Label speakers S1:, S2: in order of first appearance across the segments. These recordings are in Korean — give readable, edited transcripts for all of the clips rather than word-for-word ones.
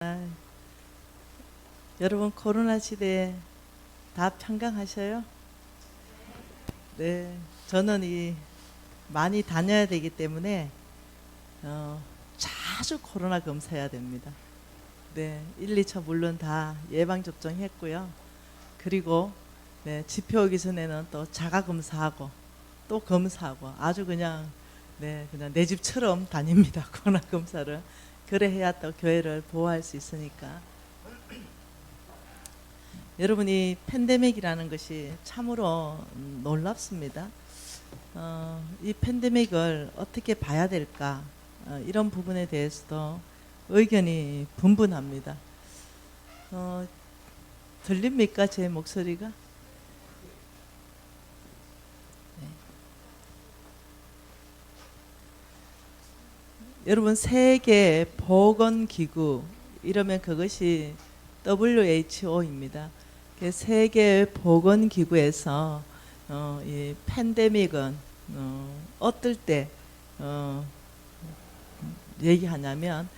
S1: 아, 여러분 코로나 시대에 다 평강하셔요? 네, 저는 많이 다녀야 되기 때문에 자주 코로나 검사해야 됩니다. 네, 1, 2차 물론 다 예방 접종했고요. 그리고 네, 집회 오기 전에는 또 자가 검사하고 또 검사하고 아주 그냥 내 집처럼 다닙니다. 코로나 검사를. 그래 해야 또 교회를 보호할 수 있으니까. 여러분이 팬데믹이라는 것이 참으로 놀랍습니다. 이 팬데믹을 어떻게 봐야 될까? 이런 부분에 대해서도 의견이 분분합니다. 들립니까? 제 목소리가? 네. 여러분 세계 보건기구 이러면 그것이 WHO입니다. 세계 보건기구에서 이 팬데믹은 어떨 때 얘기하냐면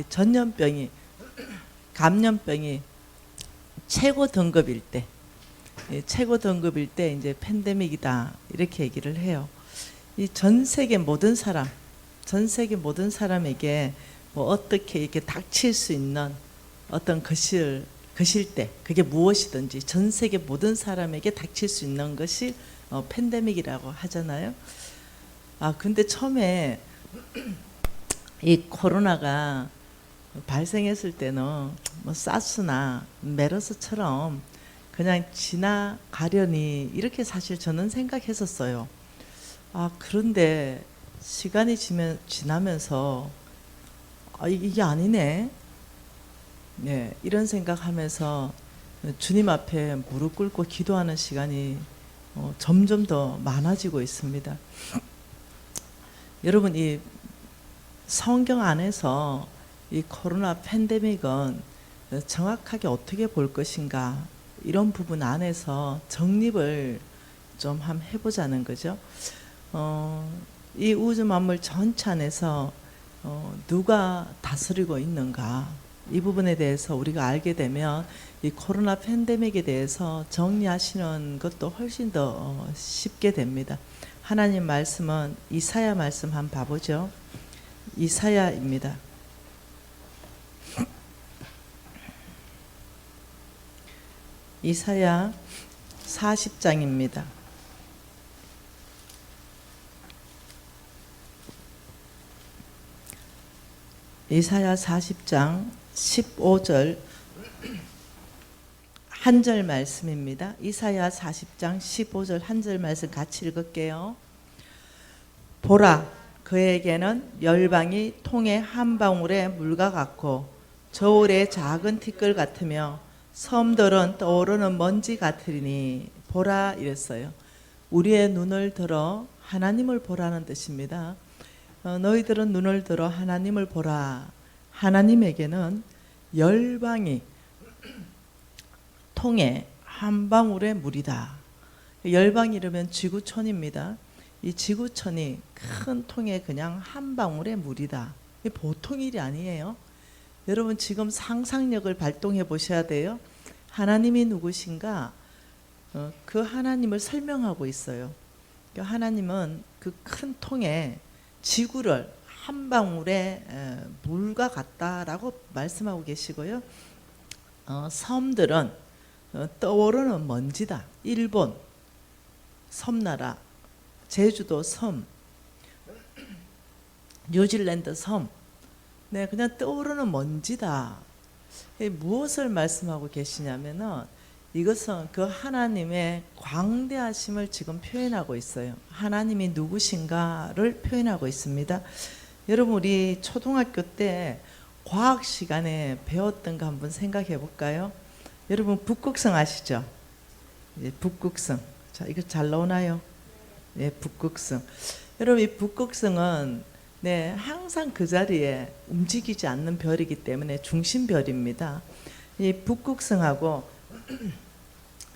S1: 전염병이 감염병이 최고 등급일 때 이제 팬데믹이다 이렇게 얘기를 해요. 이 전 세계 모든 사람에게 뭐 어떻게 이렇게 닥칠 수 있는 어떤 것일 때 그게 무엇이든지 전 세계 모든 사람에게 닥칠 수 있는 것이 팬데믹이라고 하잖아요. 근데 처음에 이 코로나가 발생했을 때는 뭐 사스나 메르스처럼 그냥 지나가려니 이렇게 사실 저는 생각했었어요. 그런데 시간이 지나면서 이게 아니네. 네, 이런 생각하면서 주님 앞에 무릎 꿇고 기도하는 시간이 점점 더 많아지고 있습니다. 여러분 이 성경 안에서 이 코로나 팬데믹은 정확하게 어떻게 볼 것인가 이런 부분 안에서 정립을 좀 한번 해보자는 거죠. 이 우주 만물 전체 안에서 누가 다스리고 있는가 이 부분에 대해서 우리가 알게 되면 이 코로나 팬데믹에 대해서 정리하시는 것도 훨씬 더 쉽게 됩니다. 하나님 말씀은 이사야 말씀 한번 봐보죠. 이사야입니다. 이사야 40장입니다. 이사야 40장 15절 한 절 말씀입니다. 이사야 40장 15절 한 절 말씀 같이 읽을게요. 보라, 그에게는 열방이 통의 한 방울의 물과 같고 저울의 작은 티끌 같으며 섬들은 떠오르는 먼지 같으리니 보라 이랬어요. 우리의 눈을 들어 하나님을 보라는 뜻입니다. 너희들은 눈을 들어 하나님을 보라. 하나님에게는 열방이 통에 한 방울의 물이다. 열방이 이러면 지구촌입니다. 이 지구촌이 큰 통에 그냥 한 방울의 물이다. 보통 일이 아니에요. 여러분 지금 상상력을 발동해 보셔야 돼요. 하나님이 누구신가? 그 하나님을 설명하고 있어요. 하나님은 그 큰 통에 지구를 한 방울의 물과 같다라고 말씀하고 계시고요. 섬들은 떠오르는 먼지다. 일본 섬나라, 제주도 섬, 뉴질랜드 섬, 네, 그냥 떠오르는 먼지다. 무엇을 말씀하고 계시냐면은 이것은 그 하나님의 광대하심을 지금 표현하고 있어요. 하나님이 누구신가를 표현하고 있습니다. 여러분 우리 초등학교 때 과학 시간에 배웠던 거 한번 생각해 볼까요? 여러분 북극성 아시죠? 북극성. 자, 이거 잘 나오나요? 네, 북극성. 여러분 이 북극성은 네, 항상 그 자리에 움직이지 않는 별이기 때문에 중심별입니다. 이 북극성하고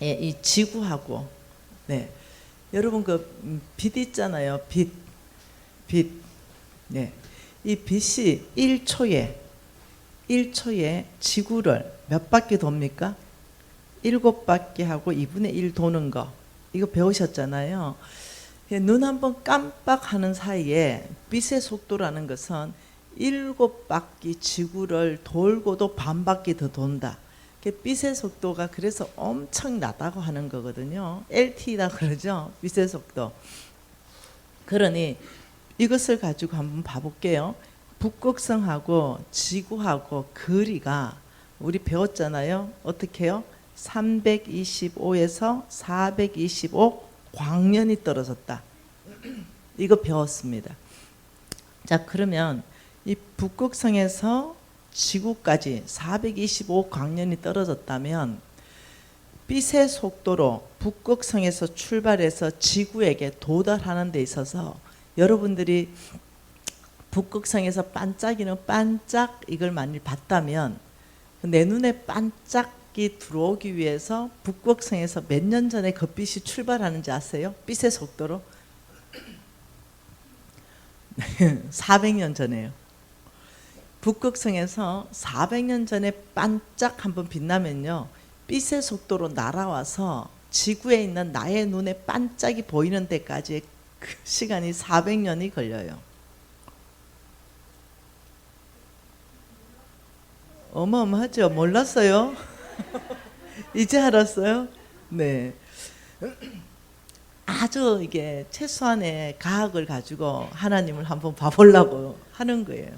S1: 예, 이 지구하고 네, 여러분 그 빛 있잖아요. 빛. 네, 이 빛이 1초에 1초에 지구를 몇 바퀴 돕니까? 7바퀴 하고 2분의 1 도는 거. 이거 배우셨잖아요. 눈 한번 깜빡하는 사이에 빛의 속도라는 것은 7바퀴 지구를 돌고도 반 바퀴 더 돈다. 빛의 속도가 그래서 엄청나다고 하는 거거든요. LT라 그러죠. 빛의 속도. 그러니 이것을 가지고 한번 봐볼게요. 북극성하고 지구하고 거리가 우리 배웠잖아요. 어떻게 해요? 325에서 425 광년이 떨어졌다. 이거 배웠습니다. 자, 그러면 이 북극성에서 지구까지 425 광년이 떨어졌다면 빛의 속도로 북극성에서 출발해서 지구에게 도달하는 데 있어서 여러분들이 북극성에서 반짝이는 반짝 이걸 만일 봤다면 내 눈에 반짝이 들어오기 위해서 북극성에서 몇 년 전에 그 빛이 출발하는지 아세요? 빛의 속도로 400년 전에요. 북극성에서 400년 전에 반짝 한번 빛나면요, 빛의 속도로 날아와서 지구에 있는 나의 눈에 반짝이 보이는 데까지 그 시간이 400년이 걸려요. 어마어마하죠? 몰랐어요? 이제 알았어요? 네. 아주 이게 최소한의 과학을 가지고 하나님을 한번 봐보려고 하는 거예요.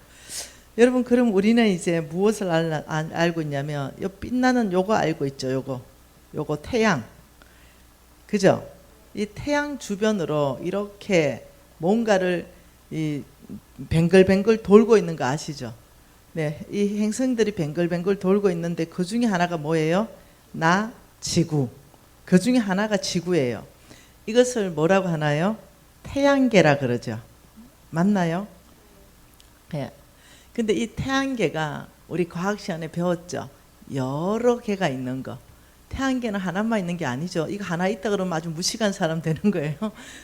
S1: 여러분, 그럼 우리는 이제 무엇을 알고 있냐면, 요 빛나는 요거 알고 있죠? 요거 태양. 그죠? 이 태양 주변으로 이렇게 뭔가를 이 뱅글뱅글 돌고 있는 거 아시죠? 네, 이 행성들이 뱅글뱅글 돌고 있는데 그 중에 하나가 뭐예요? 지구. 그 중에 하나가 지구예요. 이것을 뭐라고 하나요? 태양계라 그러죠. 맞나요? 네. 근데 이 태양계가 우리 과학 시간에 배웠죠. 여러 개가 있는 거. 태양계는 하나만 있는 게 아니죠. 이거 하나 있다 그러면 아주 무식한 사람 되는 거예요.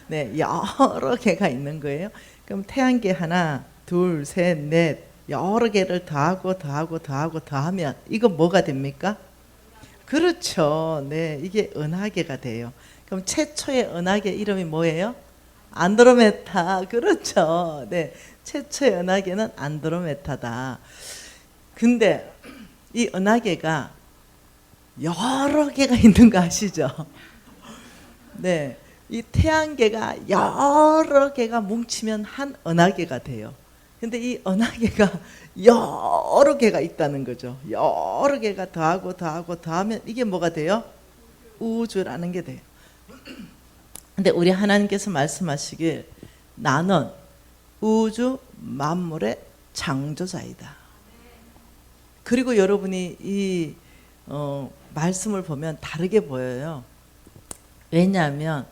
S1: 네, 여러 개가 있는 거예요. 그럼 태양계 하나, 둘, 셋, 넷, 여러 개를 더하면 이거 뭐가 됩니까? 그렇죠. 네, 이게 은하계가 돼요. 그럼 최초의 은하계 이름이 뭐예요? 안드로메다. 그렇죠. 네, 최초의 은하계는 안드로메다다. 근데 이 은하계가 여러 개가 있는 거 아시죠? 네, 이 태양계가 여러 개가 뭉치면 한 은하계가 돼요. 근데 이 은하계가 여러 개가 있다는 거죠. 여러 개가 더하면 이게 뭐가 돼요? 우주라는 게 돼요. 근데 우리 하나님께서 말씀하시길 나는 우주 만물의 창조자이다. 그리고 여러분이 이 말씀을 보면 다르게 보여요. 왜냐하면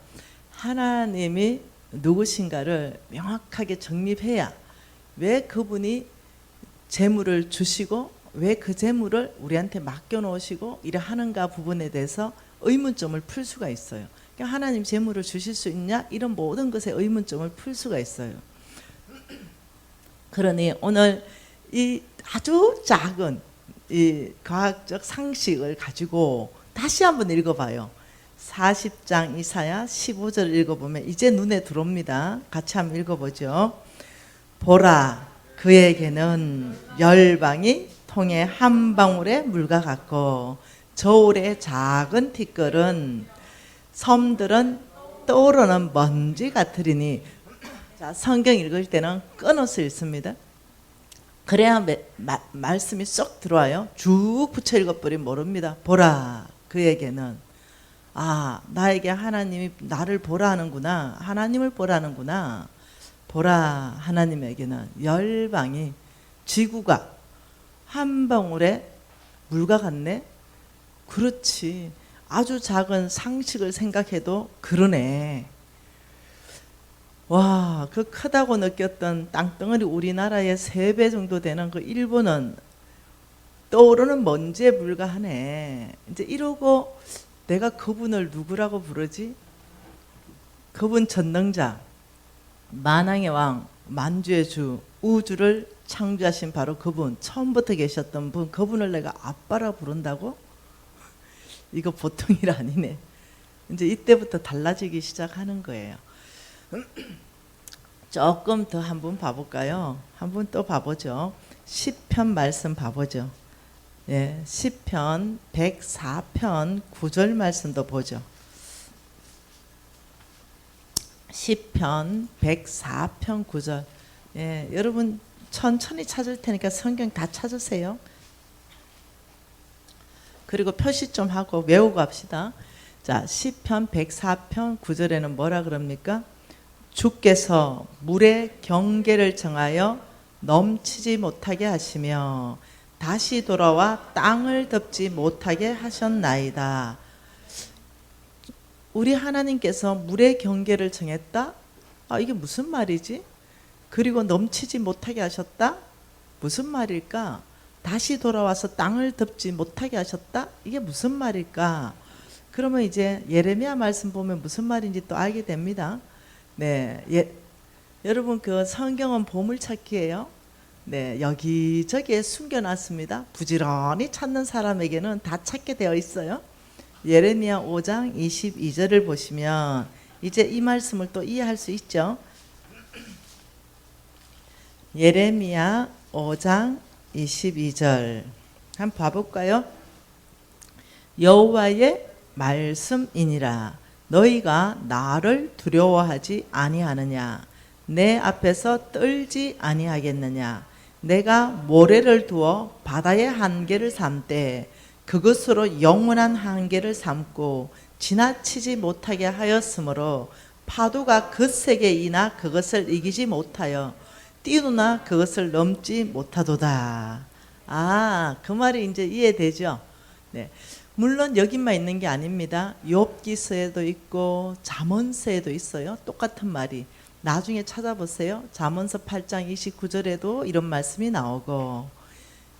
S1: 하나님이 누구신가를 명확하게 정립해야 왜 그분이 재물을 주시고 왜 그 재물을 우리한테 맡겨놓으시고 이래 하는가 부분에 대해서 의문점을 풀 수가 있어요. 그러니까 하나님 재물을 주실 수 있냐? 이런 모든 것에 의문점을 풀 수가 있어요. 그러니 오늘 이 아주 작은 이 과학적 상식을 가지고 다시 한번 읽어봐요. 40장 이사야 15절 읽어보면 이제 눈에 들어옵니다. 같이 한번 읽어보죠. 보라, 그에게는 열방이 통에 한 방울의 물과 같고 저울의 작은 티끌은 섬들은 떠오르는 먼지 같으리니. 자, 성경 읽을 때는 끊어서 읽습니다. 그래야 말씀이 쏙 들어와요. 쭉 붙여 읽어버리면 모릅니다. 보라, 그에게는. 아, 나에게 하나님이 나를 보라 하는구나. 하나님을 보라는구나. 보라, 하나님에게는 열방이, 지구가 한 방울의 물과 같네. 그렇지. 아주 작은 상식을 생각해도 그러네. 와, 그 크다고 느꼈던 땅덩어리 우리나라의 3배 정도 되는 그 일본은 떠오르는 먼지에 불과하네. 이제 이러고 내가 그분을 누구라고 부르지? 그분 전능자, 만왕의 왕, 만주의 주, 우주를 창조하신 바로 그분, 처음부터 계셨던 분, 그분을 내가 아빠라 부른다고? 이거 보통 일 아니네. 이제 이때부터 달라지기 시작하는 거예요. 조금 더 한번 봐볼까요? 한번 또 봐보죠. 시편 말씀 봐보죠. 예, 시편 104편 9절 말씀도 보죠. 시편 104편 9절. 예, 여러분 천천히 찾을 테니까 성경 다 찾으세요. 그리고 표시 좀 하고 외우고 합시다. 자, 시편 104편 9절에는 뭐라 그럽니까? 주께서 물의 경계를 정하여 넘치지 못하게 하시며 다시 돌아와 땅을 덮지 못하게 하셨나이다. 우리 하나님께서 물의 경계를 정했다? 아, 이게 무슨 말이지? 그리고 넘치지 못하게 하셨다? 무슨 말일까? 다시 돌아와서 땅을 덮지 못하게 하셨다? 이게 무슨 말일까? 그러면 이제 예레미야 말씀 보면 무슨 말인지 또 알게 됩니다. 네, 여러분 그 성경은 보물찾기예요. 네, 여기저기에 숨겨놨습니다. 부지런히 찾는 사람에게는 다 찾게 되어 있어요. 예레미야 5장 22절을 보시면 이제 이 말씀을 또 이해할 수 있죠. 예레미야 5장 22절 한번 봐볼까요? 여호와의 말씀이니라. 너희가 나를 두려워하지 아니하느냐? 내 앞에서 떨지 아니하겠느냐? 내가 모래를 두어 바다의 한계를 삼되 그것으로 영원한 한계를 삼고 지나치지 못하게 하였으므로 파도가 그세게 이나 그것을 이기지 못하여 띄우나 그것을 넘지 못하도다. 아, 그 말이 이제 이해되죠? 네. 물론 여기만 있는 게 아닙니다. 욥기서에도 있고 잠언서에도 있어요. 똑같은 말이. 나중에 찾아보세요. 잠언서 8장 29절에도 이런 말씀이 나오고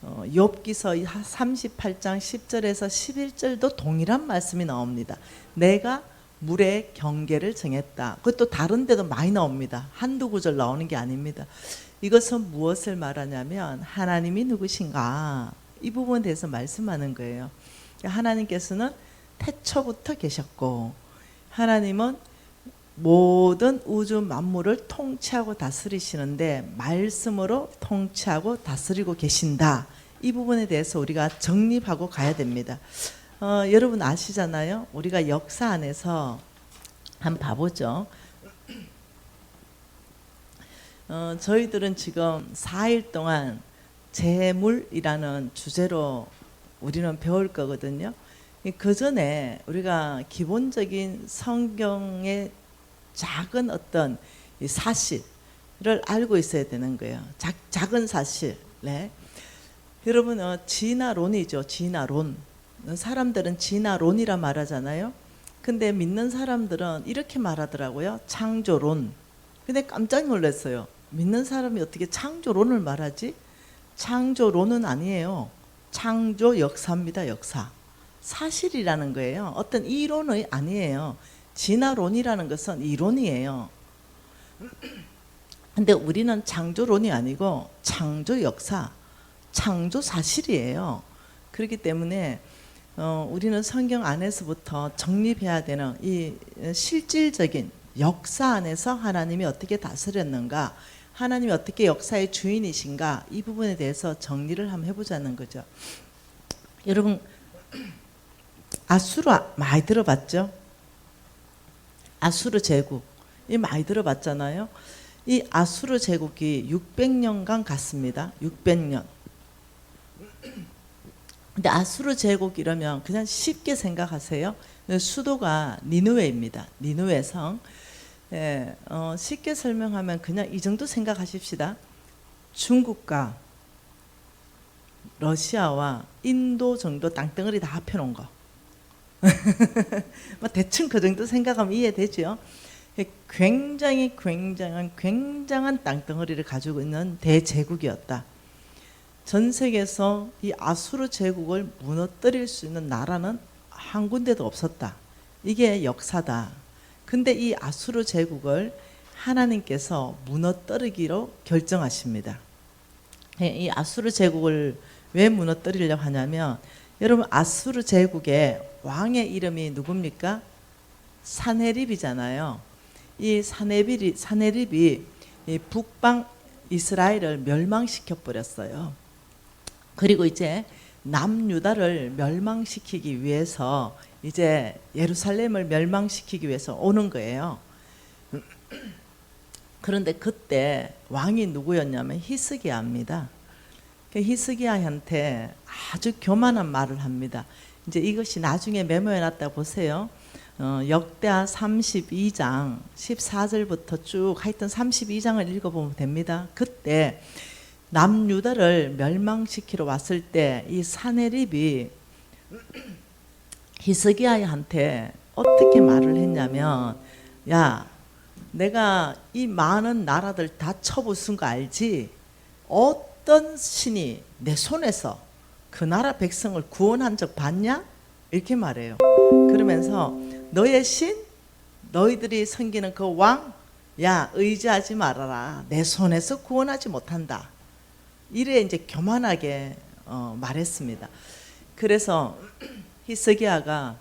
S1: 욥기서 38장 10절에서 11절도 동일한 말씀이 나옵니다. 내가 물의 경계를 정했다. 그것도 다른 데도 많이 나옵니다. 한두 구절 나오는 게 아닙니다. 이것은 무엇을 말하냐면 하나님이 누구신가? 이 부분에 대해서 말씀하는 거예요. 하나님께서는 태초부터 계셨고 하나님은 모든 우주 만물을 통치하고 다스리시는데 말씀으로 통치하고 다스리고 계신다. 이 부분에 대해서 우리가 정립하고 가야 됩니다. 여러분 아시잖아요. 우리가 역사 안에서 한번 봐보죠. 저희들은 지금 4일 동안 재물이라는 주제로 우리는 배울 거거든요. 그 전에 우리가 기본적인 성경의 작은 어떤 사실을 알고 있어야 되는 거예요. 작은 사실. 네. 여러분 진화론이죠. 진화론. 사람들은 진화론이라 말하잖아요. 근데 믿는 사람들은 이렇게 말하더라고요. 창조론. 근데 깜짝 놀랐어요. 믿는 사람이 어떻게 창조론을 말하지? 창조론은 아니에요. 창조 역사입니다. 역사. 사실이라는 거예요. 어떤 이론이 아니에요. 진화론이라는 것은 이론이에요. 근데 우리는 창조론이 아니고 창조 역사, 창조 사실이에요. 그렇기 때문에 우리는 성경 안에서부터 정립해야 되는 이 실질적인 역사 안에서 하나님이 어떻게 다스렸는가, 하나님이 어떻게 역사의 주인이신가, 이 부분에 대해서 정리를 한번 해보자는 거죠. 여러분 아수르 많이 들어봤죠? 아수르 제국 이 많이 들어봤잖아요. 이 아수르 제국이 600년간 갔습니다. 600년. 근데 아수르 제국 이러면 그냥 쉽게 생각하세요. 수도가 니느웨입니다. 니느웨 성. 예, 쉽게 설명하면 그냥 이 정도 생각하십시다. 중국과 러시아와 인도 정도 땅덩어리 다 합해놓은 거. 대충 그 정도 생각하면 이해되죠. 굉장한 땅덩어리를 가지고 있는 대제국이었다. 전 세계에서 이 아수르 제국을 무너뜨릴 수 있는 나라는 한 군데도 없었다. 이게 역사다. 근데 이 아수르 제국을 하나님께서 무너뜨리기로 결정하십니다. 이 아수르 제국을 왜 무너뜨리려고 하냐면, 여러분 아수르 제국의 왕의 이름이 누굽니까? 사네립이잖아요. 이 사네립이 이 북방 이스라엘을 멸망시켜 버렸어요. 그리고 이제 남유다를 멸망시키기 위해서 이제 예루살렘을 멸망시키기 위해서 오는 거예요. 그런데 그때 왕이 누구였냐면 히스기야입니다. 히스기야한테 아주 교만한 말을 합니다. 이제 이것이 나중에 메모해 놨다 보세요. 역대하 32장 14절부터 쭉 하여튼 32장을 읽어보면 됩니다. 그때 남유다를 멸망시키러 왔을 때 이 사네립이 히스기야한테 어떻게 말을 했냐면, 야, 내가 이 많은 나라들 다 쳐부순 거 알지? 어떤 신이 내 손에서 그 나라 백성을 구원한 적 봤냐? 이렇게 말해요. 그러면서 너의 신, 너희들이 섬기는 그 왕, 야, 의지하지 말아라. 내 손에서 구원하지 못한다. 이래 이제 교만하게 말했습니다. 그래서 히스기야가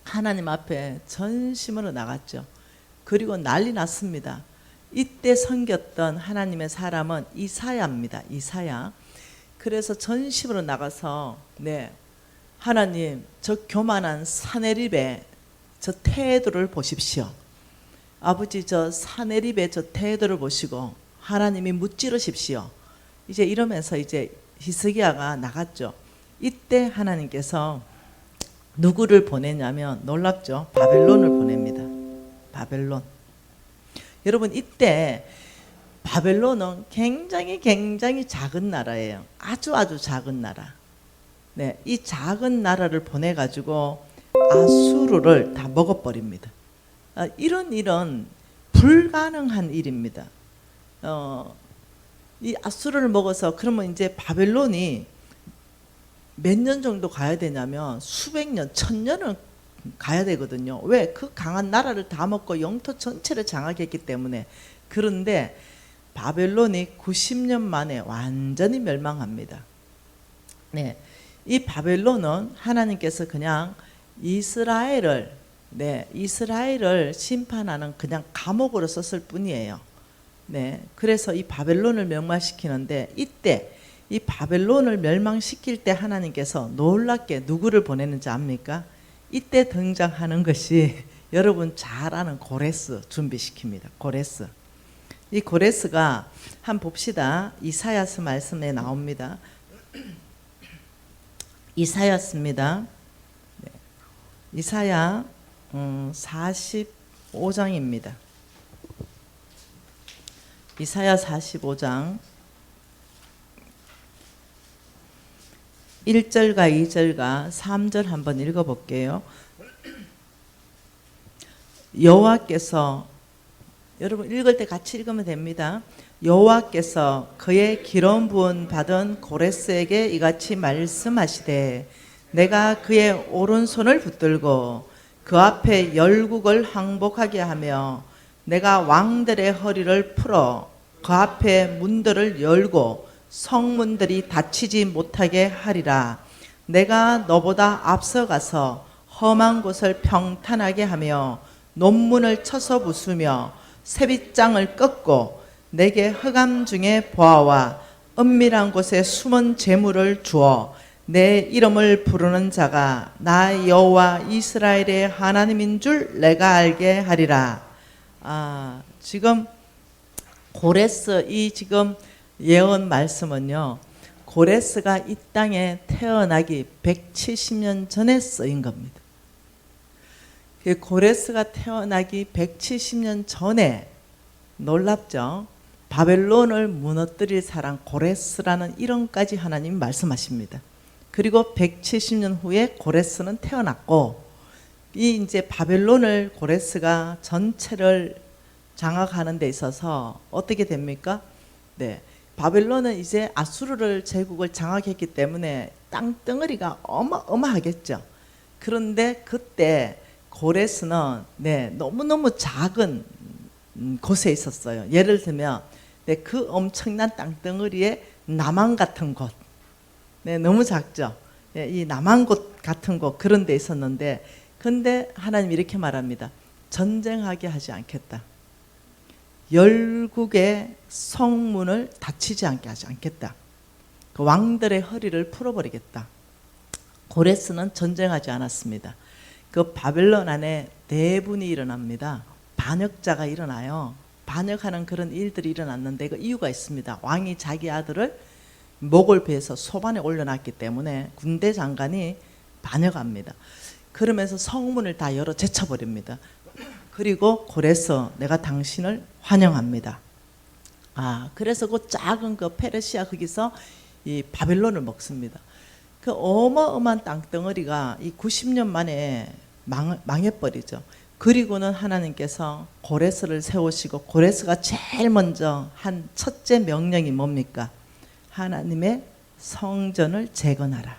S1: 하나님 앞에 전심으로 나갔죠. 그리고 난리 났습니다. 이때 섬겼던 하나님의 사람은 이사야입니다. 이사야. 그래서 전심으로 나가서, 네, 하나님, 저 교만한 사네립의 저 태도를 보십시오. 아버지, 저 사네립의 저 태도를 보시고 하나님이 무찌르십시오. 이제 이러면서 이제 히스기야가 나갔죠. 이때 하나님께서 누구를 보내냐면, 놀랍죠? 바벨론을 보냅니다. 바벨론. 여러분, 이때 바벨론은 굉장히 작은 나라예요. 아주 작은 나라. 네, 이 작은 나라를 보내가지고 아수르를 다 먹어버립니다. 이런 불가능한 일입니다. 이 아수르를 먹어서, 그러면 이제 바벨론이 몇 년 정도 가야 되냐면 수백 년, 1000년은 가야 되거든요. 왜? 그 강한 나라를 다 먹고 영토 전체를 장악했기 때문에. 그런데 바벨론이 90년 만에 완전히 멸망합니다. 네, 이 바벨론은 하나님께서 그냥 이스라엘을 심판하는 그냥 감옥으로 썼을 뿐이에요. 네, 그래서 이 바벨론을 멸망시키는데, 이때 이 바벨론을 멸망시킬 때 하나님께서 놀랍게 누구를 보내는지 압니까? 이때 등장하는 것이 여러분 잘 아는 고레스 준비시킵니다. 고레스. 이 고레스가 한번 봅시다. 이사야서 말씀에 나옵니다. 이사야입니다. 네. 이사야 45장입니다. 이사야 45장 1절과 2절과 3절 한번 읽어볼게요. 여호와께서, 여러분 읽을 때 같이 읽으면 됩니다. 여호와께서 그의 기름 부은 받은 고레스에게 이같이 말씀하시되, 내가 그의 오른손을 붙들고 그 앞에 열국을 항복하게 하며 내가 왕들의 허리를 풀어 그 앞에 문들을 열고 성문들이 닫히지 못하게 하리라. 내가 너보다 앞서가서 험한 곳을 평탄하게 하며 논문을 쳐서 부수며 세빗장을 꺾고 내게 흑암 중에 보아와 은밀한 곳에 숨은 재물을 주어 내 이름을 부르는 자가 나 여호와 이스라엘의 하나님인 줄 내가 알게 하리라. 지금 고레스, 이 지금 예언 말씀은요, 고레스가 이 땅에 태어나기 170년 전에 쓰인 겁니다. 고레스가 태어나기 170년 전에, 놀랍죠? 바벨론을 무너뜨릴 사람 고레스라는 이름까지 하나님이 말씀하십니다. 그리고 170년 후에 고레스는 태어났고, 이 이제 바벨론을 고레스가 전체를 장악하는 데 있어서 어떻게 됩니까? 네, 바벨론은 이제 아수르를 제국을 장악했기 때문에 땅덩어리가 어마어마하겠죠. 그런데 그때 고레스는 너무너무 작은 곳에 있었어요. 예를 들면 그 엄청난 땅덩어리에 남한 같은 곳, 네, 너무 작죠. 예, 이 남한 곳 같은 곳 그런 데 있었는데, 근데 하나님 이렇게 말합니다. 전쟁하게 하지 않겠다. 열국의 성문을 닫히지 않게 하지 않겠다. 그 왕들의 허리를 풀어버리겠다. 고레스는 전쟁하지 않았습니다. 그 바벨론 안에 대분이 일어납니다. 반역자가 일어나요. 반역하는 그런 일들이 일어났는데 그 이유가 있습니다. 왕이 자기 아들을 목을 베서 소반에 올려놨기 때문에 군대 장관이 반역합니다. 그러면서 성문을 다 열어 제쳐버립니다. 그리고 고레스, 내가 당신을 환영합니다. 그래서 그 작은 그 페르시아 거기서 이 바벨론을 먹습니다. 그 어마어마한 땅덩어리가 이 90년 만에 망해버리죠. 그리고는 하나님께서 고레스를 세우시고, 고레스가 제일 먼저 한 첫째 명령이 뭡니까? 하나님의 성전을 재건하라.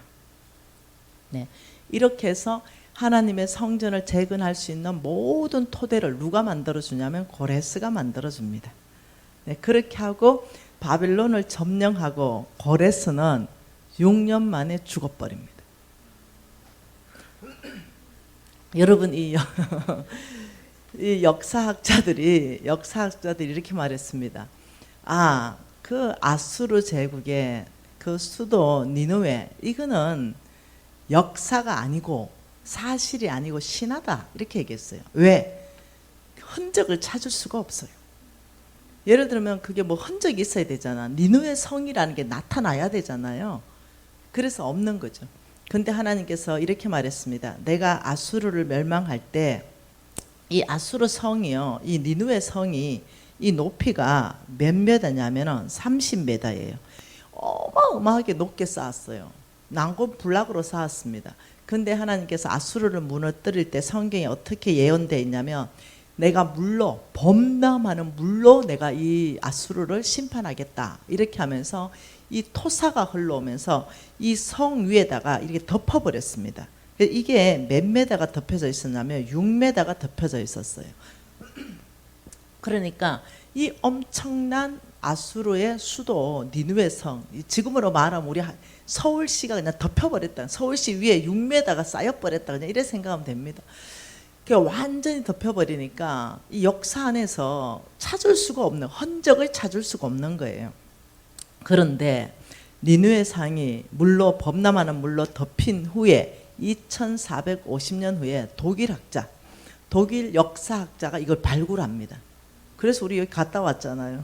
S1: 네, 이렇게 해서 하나님의 성전을 재건할 수 있는 모든 토대를 누가 만들어주냐면 고레스가 만들어줍니다. 네, 그렇게 하고 바벨론을 점령하고 고레스는 6년 만에 죽어버립니다. 여러분, 이 역사학자들이 이렇게 말했습니다. 그 아수르 제국의 그 수도 니느웨, 이거는 역사가 아니고 사실이 아니고 신화다, 이렇게 얘기했어요. 왜? 흔적을 찾을 수가 없어요. 예를 들면 그게 뭐 흔적이 있어야 되잖아. 니느웨 성이라는 게 나타나야 되잖아요. 그래서 없는 거죠. 근데 하나님께서 이렇게 말했습니다. 내가 아수르를 멸망할 때 이 아수르 성이요, 이 니느웨 성이 이 높이가 몇 미터냐면은 30m예요. 어마어마하게 높게 쌓았어요. 난공불락으로 쌓았습니다. 근데 하나님께서 아수르를 무너뜨릴 때 성경에 어떻게 예언되어 있냐면, 내가 물로, 범람하는 물로 내가 이 아수르를 심판하겠다, 이렇게 하면서 이 토사가 흘러오면서 이 성 위에다가 이렇게 덮어버렸습니다. 이게 몇 메다가 덮여져 있었냐면 6m가 덮여져 있었어요. 그러니까 이 엄청난 아수르의 수도 니느웨 성, 지금으로 말하면 우리 서울시가 그냥 덮여버렸다, 서울시 위에 6m가 쌓여버렸다, 그냥 이래 생각하면 됩니다. 완전히 덮여버리니까 이 역사 안에서 찾을 수가 없는, 흔적을 찾을 수가 없는 거예요. 그런데 니느웨 상이 물로, 범람하는 물로 덮인 후에 2450년 후에 독일 역사학자가 이걸 발굴합니다. 그래서 우리 여기 갔다 왔잖아요.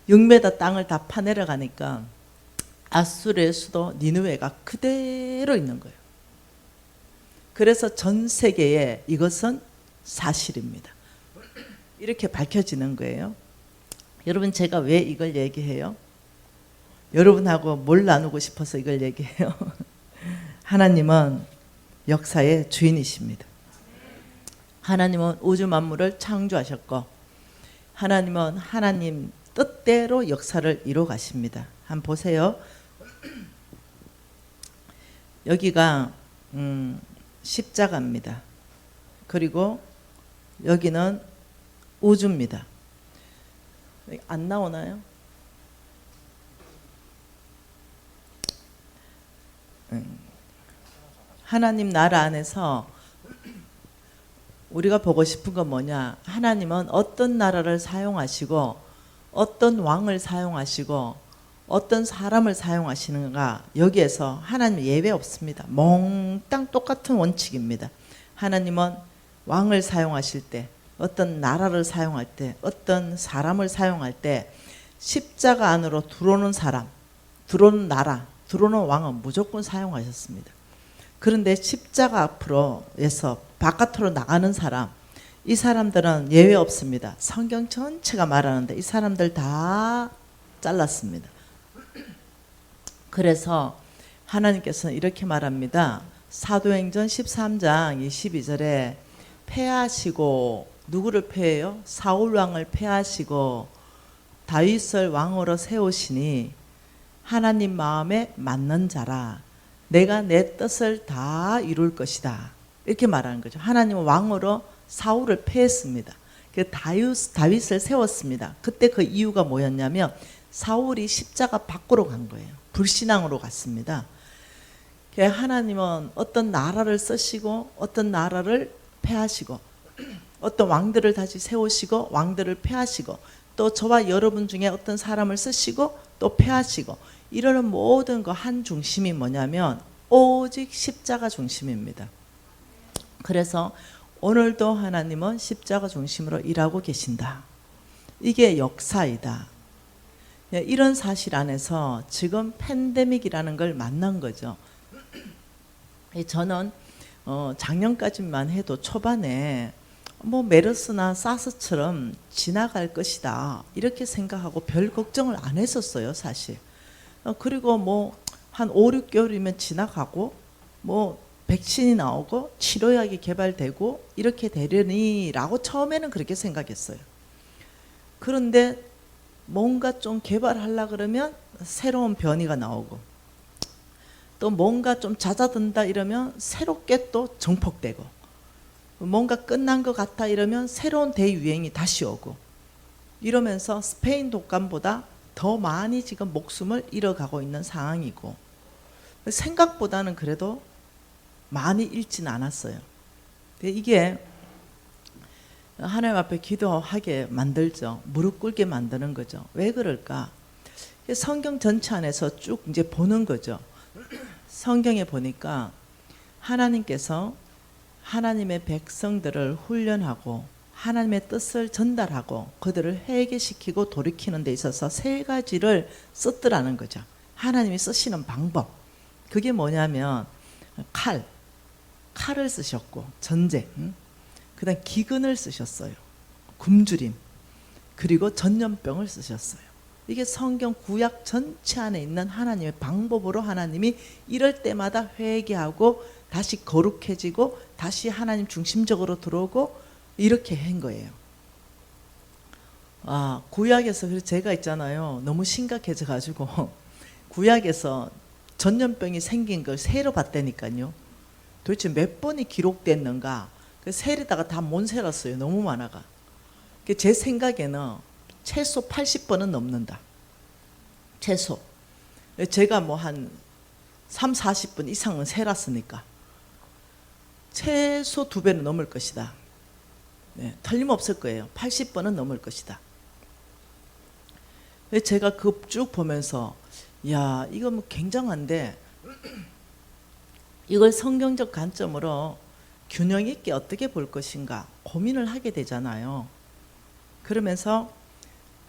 S1: 6m 땅을 다 파내려가니까 아수르의 수도 니느웨가 그대로 있는 거예요. 그래서 전 세계에 이것은 사실입니다. 이렇게 밝혀지는 거예요. 여러분, 제가 왜 이걸 얘기해요? 여러분하고 뭘 나누고 싶어서 이걸 얘기해요? 하나님은 역사의 주인이십니다. 하나님은 우주 만물을 창조하셨고, 하나님은 하나님 뜻대로 역사를 이루어 가십니다. 한번 보세요. 여기가 십자가입니다. 그리고 여기는 우주입니다. 안 나오나요? 하나님 나라 안에서 우리가 보고 싶은 건 뭐냐? 하나님은 어떤 나라를 사용하시고 어떤 왕을 사용하시고 어떤 사람을 사용하시는가, 여기에서 하나님 예외 없습니다. 몽땅 똑같은 원칙입니다. 하나님은 왕을 사용하실 때, 어떤 나라를 사용할 때, 어떤 사람을 사용할 때 십자가 안으로 들어오는 사람, 들어오는 나라, 들어오는 왕은 무조건 사용하셨습니다. 그런데 십자가 앞으로에서 바깥으로 나가는 사람, 이 사람들은 예외 없습니다. 성경 전체가 말하는데 이 사람들 다 잘랐습니다. 그래서 하나님께서는 이렇게 말합니다. 사도행전 13장 22절에 패하시고, 누구를 패해요? 사울 왕을 패하시고 다윗을 왕으로 세우시니 하나님 마음에 맞는 자라, 내가 내 뜻을 다 이룰 것이다, 이렇게 말하는 거죠. 하나님은 왕으로 사울을 패했습니다. 다윗을 세웠습니다. 그때 그 이유가 뭐였냐면 사울이 십자가 밖으로 간 거예요. 불신앙으로 갔습니다. 하나님은 어떤 나라를 쓰시고 어떤 나라를 폐하시고 어떤 왕들을 다시 세우시고 왕들을 폐하시고 또 저와 여러분 중에 어떤 사람을 쓰시고 또 폐하시고 이러는 모든 거 한 중심이 뭐냐면 오직 십자가 중심입니다. 그래서 오늘도 하나님은 십자가 중심으로 일하고 계신다. 이게 역사이다. 이런 사실 안에서 지금 팬데믹이라는 걸 만난 거죠. 저는 작년까지만 해도 초반에 뭐 메르스나 사스처럼 지나갈 것이다 이렇게 생각하고 별 걱정을 안 했었어요, 사실. 그리고 뭐 한 5, 6개월이면 지나가고 뭐 백신이 나오고 치료약이 개발되고 이렇게 되려니 라고 처음에는 그렇게 생각했어요. 그런데 뭔가 좀 개발하려고 그러면 새로운 변이가 나오고 또 뭔가 좀 잦아든다 이러면 새롭게 또 정폭되고 뭔가 끝난 것 같아 이러면 새로운 대유행이 다시 오고 이러면서 스페인 독감보다 더 많이 지금 목숨을 잃어가고 있는 상황이고 생각보다는 그래도 많이 잃지는 않았어요. 근데 이게 하나님 앞에 기도하게 만들죠. 무릎 꿇게 만드는 거죠. 왜 그럴까? 성경 전체 안에서 쭉 이제 보는 거죠. 성경에 보니까 하나님께서 하나님의 백성들을 훈련하고 하나님의 뜻을 전달하고 그들을 회개시키고 돌이키는 데 있어서 세 가지를 썼더라는 거죠. 하나님이 쓰시는 방법. 그게 뭐냐면 칼을 쓰셨고 전쟁, 그다음 기근을 쓰셨어요. 굶주림, 그리고 전염병을 쓰셨어요. 이게 성경 구약 전체 안에 있는 하나님의 방법으로 하나님이 이럴 때마다 회개하고 다시 거룩해지고 다시 하나님 중심적으로 들어오고 이렇게 한 거예요. 구약에서 그래서 제가 있잖아요. 너무 심각해져 가지고 구약에서 전염병이 생긴 걸 세러 봤다니까요. 도대체 몇 번이 기록됐는가? 그 세리다가 다 못 세렸어요. 너무 많아가. 제 생각에는 최소 80번은 넘는다. 최소. 제가 뭐 한 3, 40번 이상은 세랐으니까 최소 2배는 넘을 것이다. 네, 틀림없을 거예요. 80번은 넘을 것이다. 제가 그 쭉 보면서 야, 이거 뭐 굉장한데 이걸 성경적 관점으로 균형 있게 어떻게 볼 것인가 고민을 하게 되잖아요. 그러면서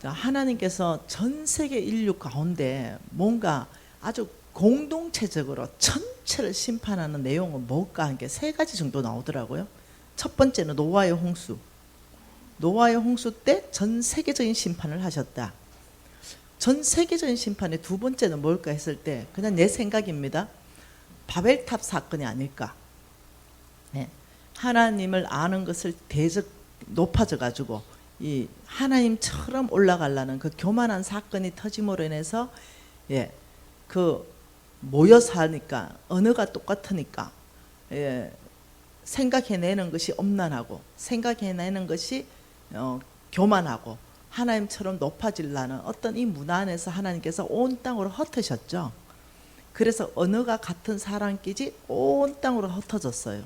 S1: 하나님께서 전 세계 인류 가운데 뭔가 아주 공동체적으로 전체를 심판하는 내용은 뭘까 하는 게 세 가지 정도 나오더라고요. 첫 번째는 노아의 홍수. 노아의 홍수 때 전 세계적인 심판을 하셨다. 전 세계적인 심판의 두 번째는 뭘까 했을 때 그냥 내 생각입니다. 바벨탑 사건이 아닐까. 네. 하나님을 아는 것을 대적 높아져 가지고 이 하나님처럼 올라가려는 그 교만한 사건이 터짐으로 인해서 그 모여 사니까 언어가 똑같으니까 생각해내는 것이 엄난하고 생각해내는 것이 교만하고 하나님처럼 높아지려는 어떤 이 문화 안에서 하나님께서 온 땅으로 흩으셨죠. 그래서 언어가 같은 사람끼리 온 땅으로 흩어졌어요.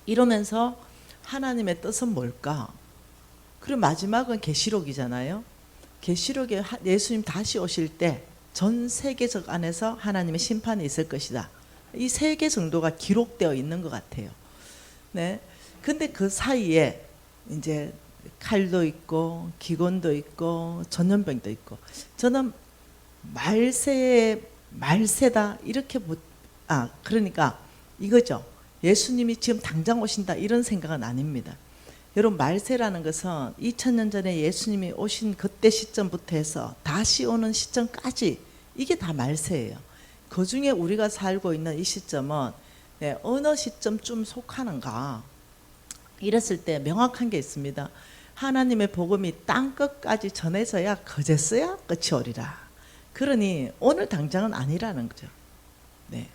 S1: 이러면서 하나님의 뜻은 뭘까? 그리고 마지막은 계시록이잖아요. 계시록에 예수님 다시 오실 때 전 세계적 안에서 하나님의 심판이 있을 것이다. 이 세 개 정도가 기록되어 있는 것 같아요. 네. 근데 그 사이에 이제 칼도 있고 기근도 있고 전염병도 있고 저는 말세다 이렇게 그러니까 이거죠. 예수님이 지금 당장 오신다 이런 생각은 아닙니다. 여러분 말세라는 것은 2000년 전에 예수님이 오신 그때 시점부터 해서 다시 오는 시점까지 이게 다 말세예요. 그 중에 우리가 살고 있는 이 시점은 어느 시점쯤 속하는가 이랬을 때 명확한 게 있습니다. 하나님의 복음이 땅끝까지 전해져야 거제서야 끝이 오리라. 그러니 오늘 당장은 아니라는 거죠. 네.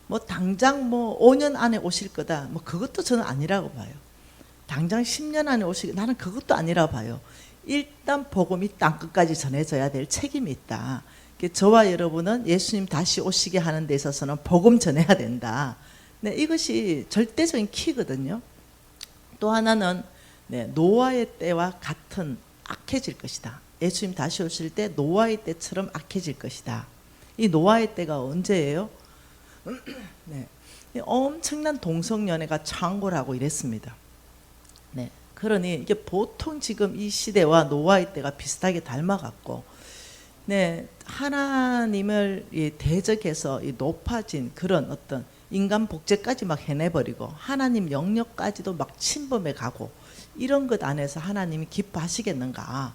S1: 뭐 당장 뭐 5년 안에 오실 거다. 뭐 그것도 저는 아니라고 봐요. 당장 10년 안에 오실 나는 그것도 아니라고 봐요. 일단 복음이 땅끝까지 전해져야 될 책임이 있다. 저와 여러분은 예수님 다시 오시게 하는 데 있어서는 복음 전해야 된다. 네, 이것이 절대적인 키거든요. 또 하나는 노아의 때와 같은 악해질 것이다. 예수님 다시 오실 때 노아의 때처럼 악해질 것이다. 이 노아의 때가 언제예요? 네, 엄청난 동성연애가 창궐하고 이랬습니다. 네, 그러니 이게 보통 지금 이 시대와 노아의 때가 비슷하게 닮아갔고, 네, 하나님을 대적해서 높아진 그런 어떤 인간 복제까지 막 해내버리고 하나님 영역까지도 막 침범해 가고 이런 것 안에서 하나님이 기뻐하시겠는가?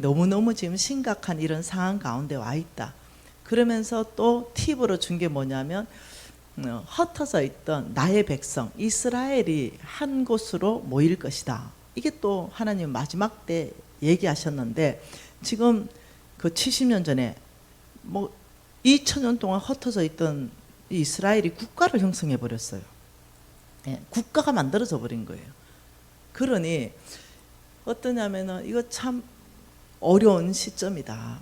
S1: 너무너무 지금 심각한 이런 상황 가운데 와 있다. 그러면서 또 팁으로 준 게 뭐냐면 흩어져 있던 나의 백성 이스라엘이 한 곳으로 모일 것이다. 이게 또 하나님 마지막 때 얘기하셨는데, 지금 그 70년 전에 뭐 2000년 동안 흩어져 있던 이스라엘이 국가를 형성해 버렸어요. 예, 국가가 만들어져 버린 거예요. 그러니 어떠냐면은 이거 참 어려운 시점이다.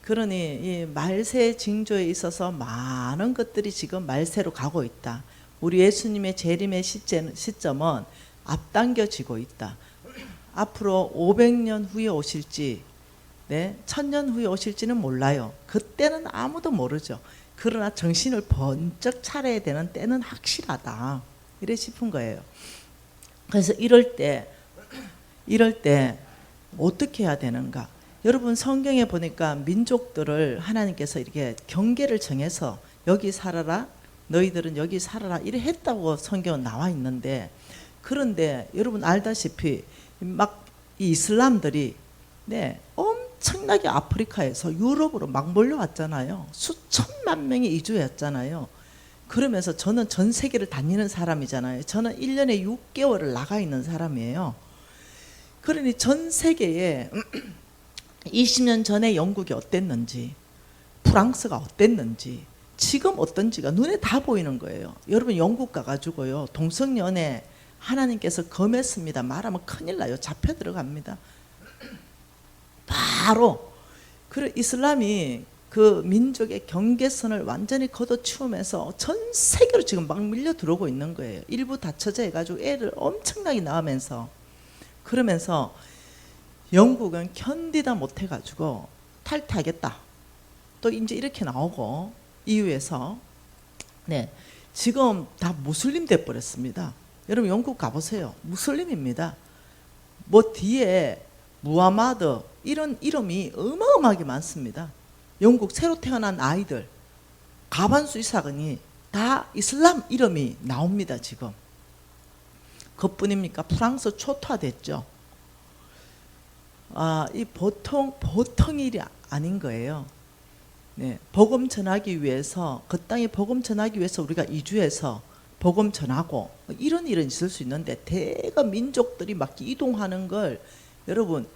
S1: 그러니 이 말세 징조에 있어서 많은 것들이 지금 말세로 가고 있다. 우리 예수님의 재림의 시점은 앞당겨지고 있다. 앞으로 500년 후에 오실지, 네, 1000년 후에 오실지는 몰라요. 그때는 아무도 모르죠. 그러나 정신을 번쩍 차려야 되는 때는 확실하다. 이래 싶은 거예요. 그래서 이럴 때 어떻게 해야 되는가? 여러분 성경에 보니까 민족들을 하나님께서 이렇게 경계를 정해서 여기 살아라, 너희들은 여기 살아라 이래 했다고 성경은 나와 있는데, 그런데 여러분 알다시피 막 이 이슬람들이 엄청나게 아프리카에서 유럽으로 막 몰려왔잖아요. 수천만 명이 이주했잖아요. 그러면서 저는 전 세계를 다니는 사람이잖아요. 저는 1년에 6개월을 나가 있는 사람이에요. 그러니 전 세계에 20년 전에 영국이 어땠는지, 프랑스가 어땠는지, 지금 어떤지가 눈에 다 보이는 거예요. 여러분 영국 가가지고요, 동성연애 하나님께서 금했습니다 말하면 큰일 나요. 잡혀 들어갑니다. 바로 그 이슬람이 그 민족의 경계선을 완전히 걷어치우면서 전 세계로 지금 막 밀려 들어오고 있는 거예요. 일부 다처제 해가지고 애를 엄청나게 낳으면서, 그러면서 영국은 견디다 못해가지고 탈퇴하겠다. 또 이제 이렇게 나오고 이유에서 지금 다 무슬림 돼 버렸습니다. 여러분 영국 가보세요. 무슬림입니다. 뭐 뒤에 무하마드 이런 이름이 어마어마하게 많습니다. 영국 새로 태어난 아이들 가반수 이상이 다 이슬람 이름이 나옵니다. 지금 그뿐입니까? 프랑스 초토화됐죠. 이 보통 일이 아닌 거예요. 네, 복음 전하기 위해서, 그 땅에 복음 전하기 위해서 우리가 이주해서 복음 전하고 이런 일은 있을 수 있는데, 대거 민족들이 막 이동하는 걸 여러분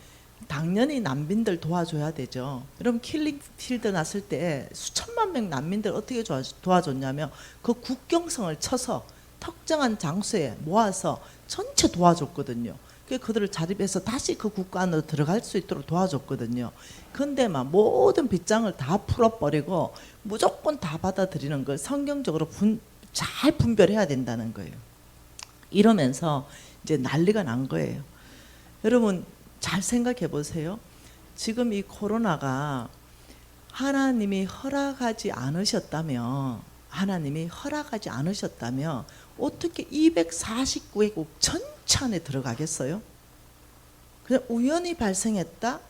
S1: 당연히 난민들 도와줘야 되죠. 여러분 킬링필드 났을 때 수천만 명 난민들 어떻게 도와줬냐면 그 국경성을 쳐서 특정한 장소에 모아서 전체 도와줬거든요. 그들을 자립해서 다시 그 국가 안으로 들어갈 수 있도록 도와줬거든요. 근데 막 모든 빗장을 다 풀어버리고 무조건 다 받아들이는 걸 성경적으로 잘 분별해야 된다는 거예요. 이러면서 이제 난리가 난 거예요. 여러분 잘 생각해 보세요. 지금 이 코로나가 하나님이 허락하지 않으셨다면 어떻게 249개국 전체 안에 들어가겠어요? 그냥 우연히 발생했다?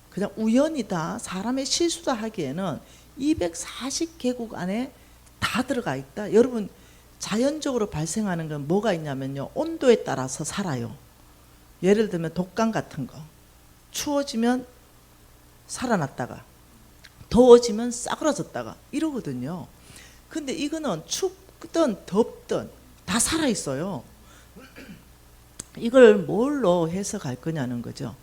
S1: 그냥 우연이다, 사람의 실수다 하기에는 240개국 안에 다 들어가 있다. 여러분 자연적으로 발생하는 건 뭐가 있냐면요, 온도에 따라서 살아요. 예를 들면 독감 같은 거, 추워지면 살아났다가 더워지면 싸그러졌다가 이러거든요. 근데 이거는 춥든 덥든 다 살아있어요. 이걸 뭘로 해석할 거냐는 거죠.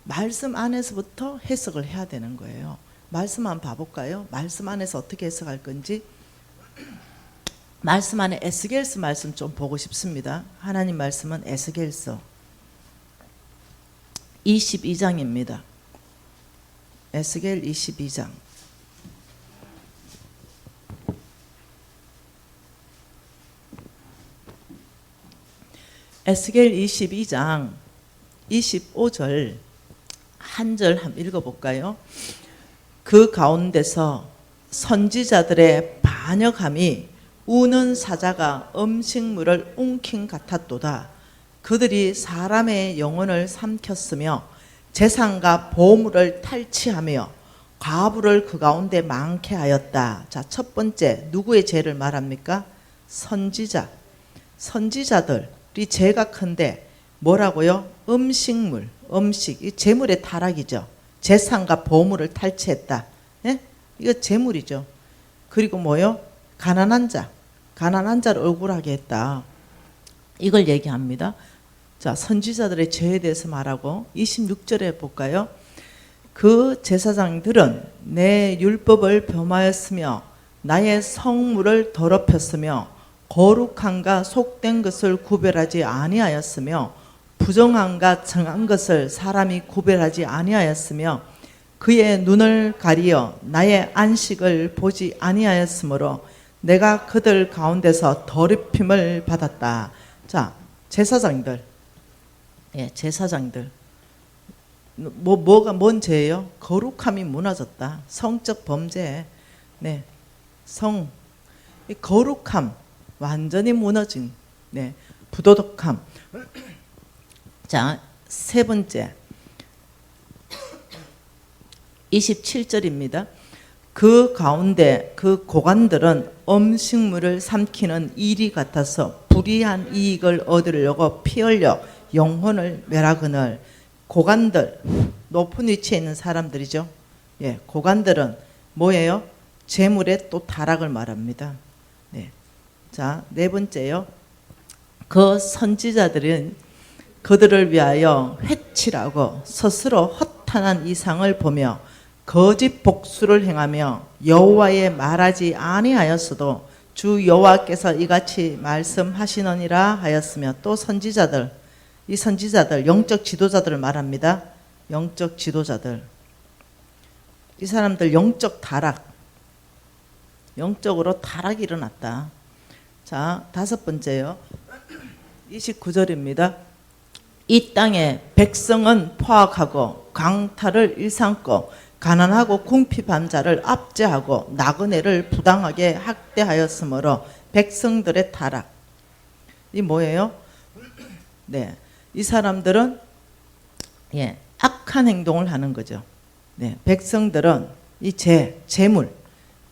S1: 말씀 안에서부터 해석을 해야 되는 거예요. 말씀 한번 봐볼까요? 말씀 안에서 어떻게 해석할 건지. 말씀 안에 에스겔서 말씀 좀 보고 싶습니다. 하나님 말씀은 에스겔서 22장입니다. 에스겔 22장. 에스겔 22장 25절 한 절 한번 읽어볼까요? 그 가운데서 선지자들의 반역함이 우는 사자가 음식물을 움킨 같았도다. 그들이 사람의 영혼을 삼켰으며 재산과 보물을 탈취하며 과부를 그 가운데 많게 하였다. 자, 첫 번째 누구의 죄를 말합니까? 선지자. 선지자들이 죄가 큰데 뭐라고요? 음식물, 음식, 이 재물의 타락이죠. 재산과 보물을 탈취했다. 예? 이거 재물이죠. 그리고 뭐요? 가난한 자, 가난한 자를 억울하게 했다. 이걸 얘기합니다. 자, 선지자들의 죄에 대해서 말하고 26절에 볼까요? 그 제사장들은 내 율법을 범하였으며 나의 성물을 더럽혔으며 거룩함과 속된 것을 구별하지 아니하였으며 부정함과 정한 것을 사람이 구별하지 아니하였으며 그의 눈을 가리어 나의 안식을 보지 아니하였으므로 내가 그들 가운데서 더럽힘을 받았다. 자, 제사장들, 예, 제사장들. 뭐가 뭔 죄예요? 거룩함이 무너졌다. 성적 범죄, 네, 이 거룩함 완전히 무너진, 네, 부도덕함. 자, 세 번째 27절입니다. 그 가운데 그 고관들은 음식물을 삼키는 일이 같아서 불이한 이익을 얻으려고 피 흘려 영혼을 멸하거늘. 고관들, 높은 위치에 있는 사람들이죠. 예, 고관들은 뭐예요? 재물의 또 타락을 말합니다. 네. 자, 네 번째요. 그 선지자들은 그들을 위하여 회칠하고 스스로 허탄한 이상을 보며 거짓 복수를 행하며 여호와의 말하지 아니하였어도 주 여호와께서 이같이 말씀하시느니라 하였으며, 또 선지자들, 이 선지자들 영적 지도자들을 말합니다. 영적 지도자들, 이 사람들 영적 타락, 영적으로 타락이 일어났다. 자, 다섯 번째요. 29절입니다. 이 땅에 백성은 포악하고 강탈을 일삼고 가난하고 궁핍한 자를 압제하고 나그네를 부당하게 학대하였으므로 백성들의 타락. 이 뭐예요? 네, 이 사람들은 예, 악한 행동을 하는 거죠. 네, 백성들은 이 재물,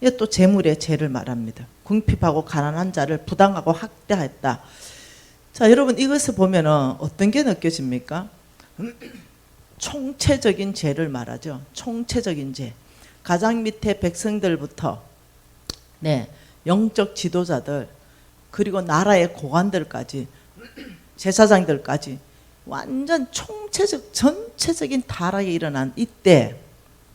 S1: 이게 또 재물의 죄를 말합니다. 궁핍하고 가난한 자를 부당하고 학대했다. 자, 여러분 이것을 보면은 어떤 게 느껴집니까? 총체적인 죄를 말하죠. 총체적인 죄. 가장 밑에 백성들부터 네, 영적 지도자들, 그리고 나라의 고관들까지, 제사장들까지 완전 총체적 전체적인 타락이 일어난 이때,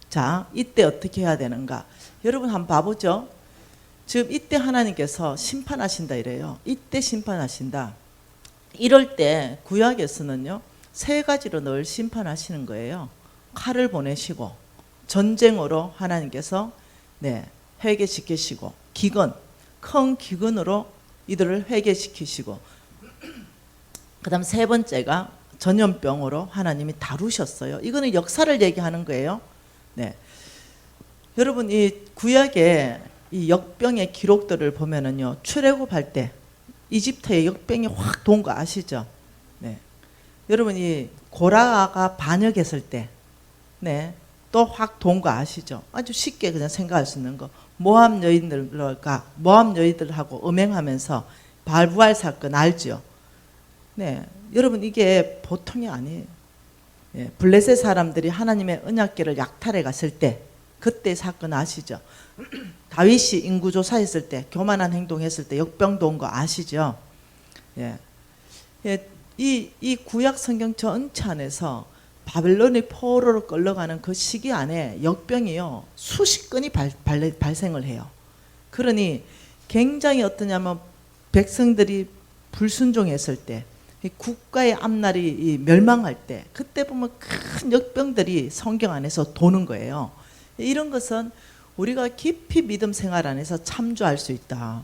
S1: 자, 이때 어떻게 해야 되는가? 여러분 한번 봐보죠. 지금 이때 하나님께서 심판하신다 이래요. 이때 심판하신다. 이럴 때 구약에서는요, 세 가지로 늘 심판하시는 거예요. 칼을 보내시고, 전쟁으로 하나님께서 네, 회개시키시고, 기근, 큰 기근으로 이들을 회개시키시고, 그 다음 세 번째가 전염병으로 하나님이 다루셨어요. 이거는 역사를 얘기하는 거예요. 네. 여러분 이 구약의 이 역병의 기록들을 보면은요, 출애굽할 때 이집트에 역병이 확 돈 거 아시죠? 네. 여러분 이 고라가 반역했을 때, 네, 또 확 돈 거 아시죠? 아주 쉽게 그냥 생각할 수 있는 거. 모압 여인들하고 음행하면서 발부할 사건 알죠? 네, 여러분 이게 보통이 아니에요. 예, 블레셋 사람들이 하나님의 언약궤를 약탈해 갔을 때, 그때 사건 아시죠? 다윗이 인구조사했을 때, 교만한 행동했을 때 역병도 온 거 아시죠? 예. 예, 이 구약 성경 전체 안에서 바벨론의 포로로 끌려가는 그 시기 안에 역병이요, 수십 건이 발생을 해요. 그러니 굉장히 어떠냐면 백성들이 불순종했을 때, 이 국가의 앞날이 이 멸망할 때 그때 보면 큰 역병들이 성경 안에서 도는 거예요. 이런 것은 우리가 깊이 믿음 생활 안에서 참조할 수 있다.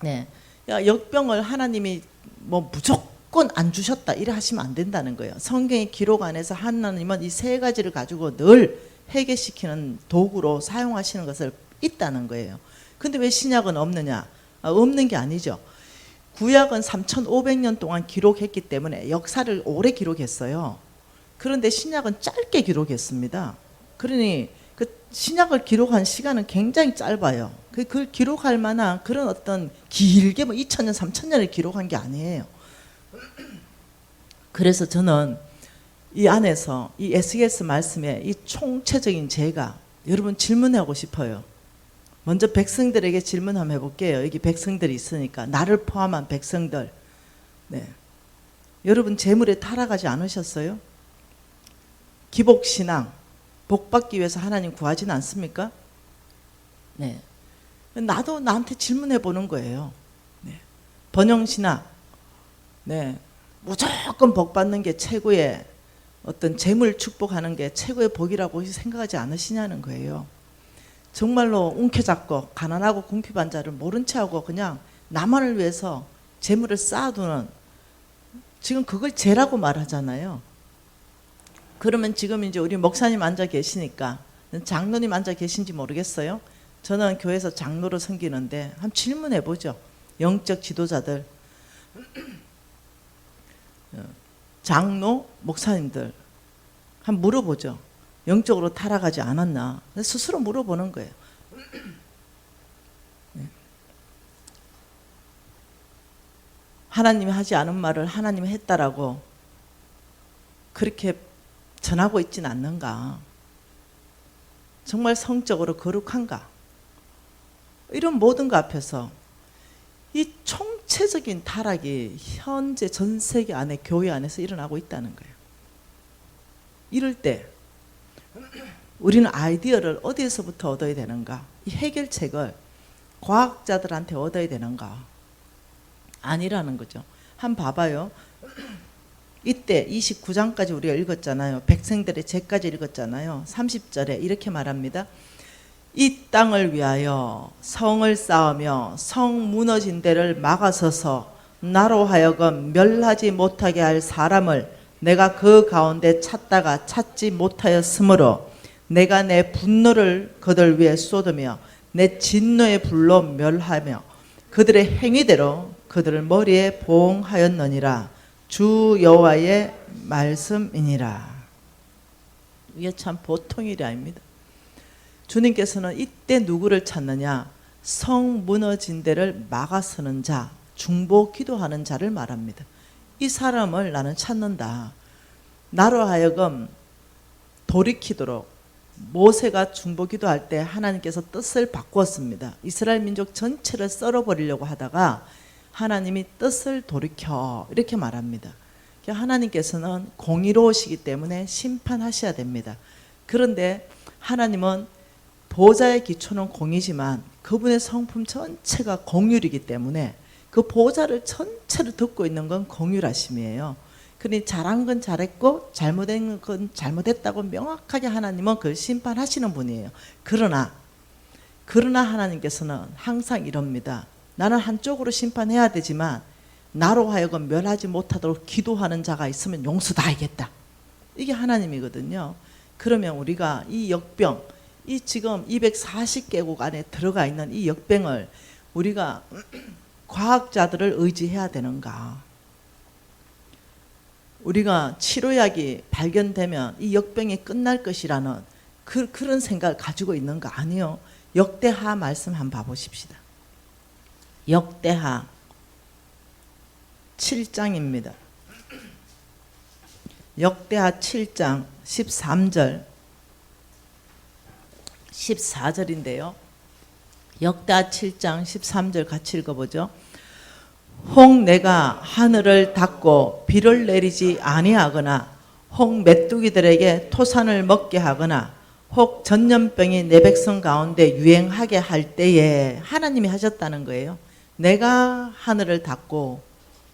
S1: 네, 야, 역병을 하나님이 뭐 무조건 안 주셨다 이래 하시면 안 된다는 거예요. 성경의 기록 안에서 하나님은 이 세 가지를 가지고 늘 해결시키는 도구로 사용하시는 것을 있다는 거예요. 근데 왜 신약은 없느냐? 없는 게 아니죠. 구약은 3,500년 동안 기록했기 때문에 역사를 오래 기록했어요. 그런데 신약은 짧게 기록했습니다. 그러니 그 신약을 기록한 시간은 굉장히 짧아요. 그걸 기록할 만한 그런 어떤 길게 뭐 2,000년, 3,000년을 기록한 게 아니에요. 그래서 저는 이 안에서 이 에스겔서 말씀에 이 총체적인 제가 여러분 질문하고 싶어요. 먼저 백성들에게 질문 한번 해볼게요. 여기 백성들이 있으니까 나를 포함한 백성들. 네. 여러분 재물에 타락하지 않으셨어요? 기복신앙 복 받기 위해서 하나님 구하지는 않습니까? 네. 나도 나한테 질문해 보는 거예요. 네. 번영신앙. 네. 무조건 복 받는 게 최고의 어떤 재물 축복하는 게 최고의 복이라고 생각하지 않으시냐는 거예요. 정말로 움켜잡고 가난하고 궁핍한 자를 모른 채하고 그냥 나만을 위해서 재물을 쌓아두는, 지금 그걸 죄라고 말하잖아요. 그러면 지금 이제 우리 목사님 앉아 계시니까, 장로님 앉아 계신지 모르겠어요. 저는 교회에서 장로로 섬기는데 한번 질문해 보죠. 영적 지도자들, 장로, 목사님들 한번 물어보죠. 영적으로 타락하지 않았나? 스스로 물어보는 거예요. 하나님이 하지 않은 말을 하나님이 했다라고 그렇게 전하고 있지는 않는가? 정말 성적으로 거룩한가? 이런 모든 것 앞에서 이 총체적인 타락이 현재 전 세계 안에 교회 안에서 일어나고 있다는 거예요. 이럴 때 우리는 아이디어를 어디에서부터 얻어야 되는가? 이 해결책을 과학자들한테 얻어야 되는가? 아니라는 거죠. 한번 봐봐요. 이때 29장까지 우리가 읽었잖아요. 백성들의 죄까지 읽었잖아요. 30절에 이렇게 말합니다. 이 땅을 위하여 성을 쌓으며 성 무너진 데를 막아서서 나로 하여금 멸하지 못하게 할 사람을 내가 그 가운데 찾다가 찾지 못하였으므로 내가 내 분노를 그들 위에 쏟으며 내 진노의 불로 멸하며 그들의 행위대로 그들을 머리에 보응하였느니라. 주 여호와의 말씀이니라. 이게 참 보통 일이 아닙니다. 주님께서는 이때 누구를 찾느냐? 성 무너진 데를 막아서는 자, 중보 기도하는 자를 말합니다. 이 사람을 나는 찾는다. 나로 하여금 돌이키도록. 모세가 중보 기도할 때 하나님께서 뜻을 바꾸었습니다. 이스라엘 민족 전체를 썰어버리려고 하다가 하나님이 뜻을 돌이켜 이렇게 말합니다. 하나님께서는 공의로우시기 때문에 심판하셔야 됩니다. 그런데 하나님은 보좌의 기초는 공의지만 그분의 성품 전체가 공율이기 때문에 그 보좌를 전체를 듣고 있는 건 공율하심이에요. 그러니 잘한 건 잘했고 잘못된 건 잘못했다고 명확하게 하나님은 그걸 심판하시는 분이에요. 그러나 하나님께서는 항상 이럽니다. 나는 한쪽으로 심판해야 되지만 나로 하여금 멸하지 못하도록 기도하는 자가 있으면 용서다하겠다. 이게 하나님이거든요. 그러면 우리가 이 역병, 이 지금 240개국 안에 들어가 있는 이 역병을 우리가 과학자들을 의지해야 되는가? 우리가 치료약이 발견되면 이 역병이 끝날 것이라는 그런 생각을 가지고 있는 거 아니에요. 역대하 말씀 한번 봐보십시다. 역대하 7장입니다. 역대하 7장 13절 14절인데요. 역대하 7장 13절 같이 읽어보죠. 혹 내가 하늘을 닫고 비를 내리지 아니하거나 혹 메뚜기들에게 토산을 먹게 하거나 혹 전염병이 내 백성 가운데 유행하게 할 때에 하나님이 하셨다는 거예요. 내가 하늘을 닫고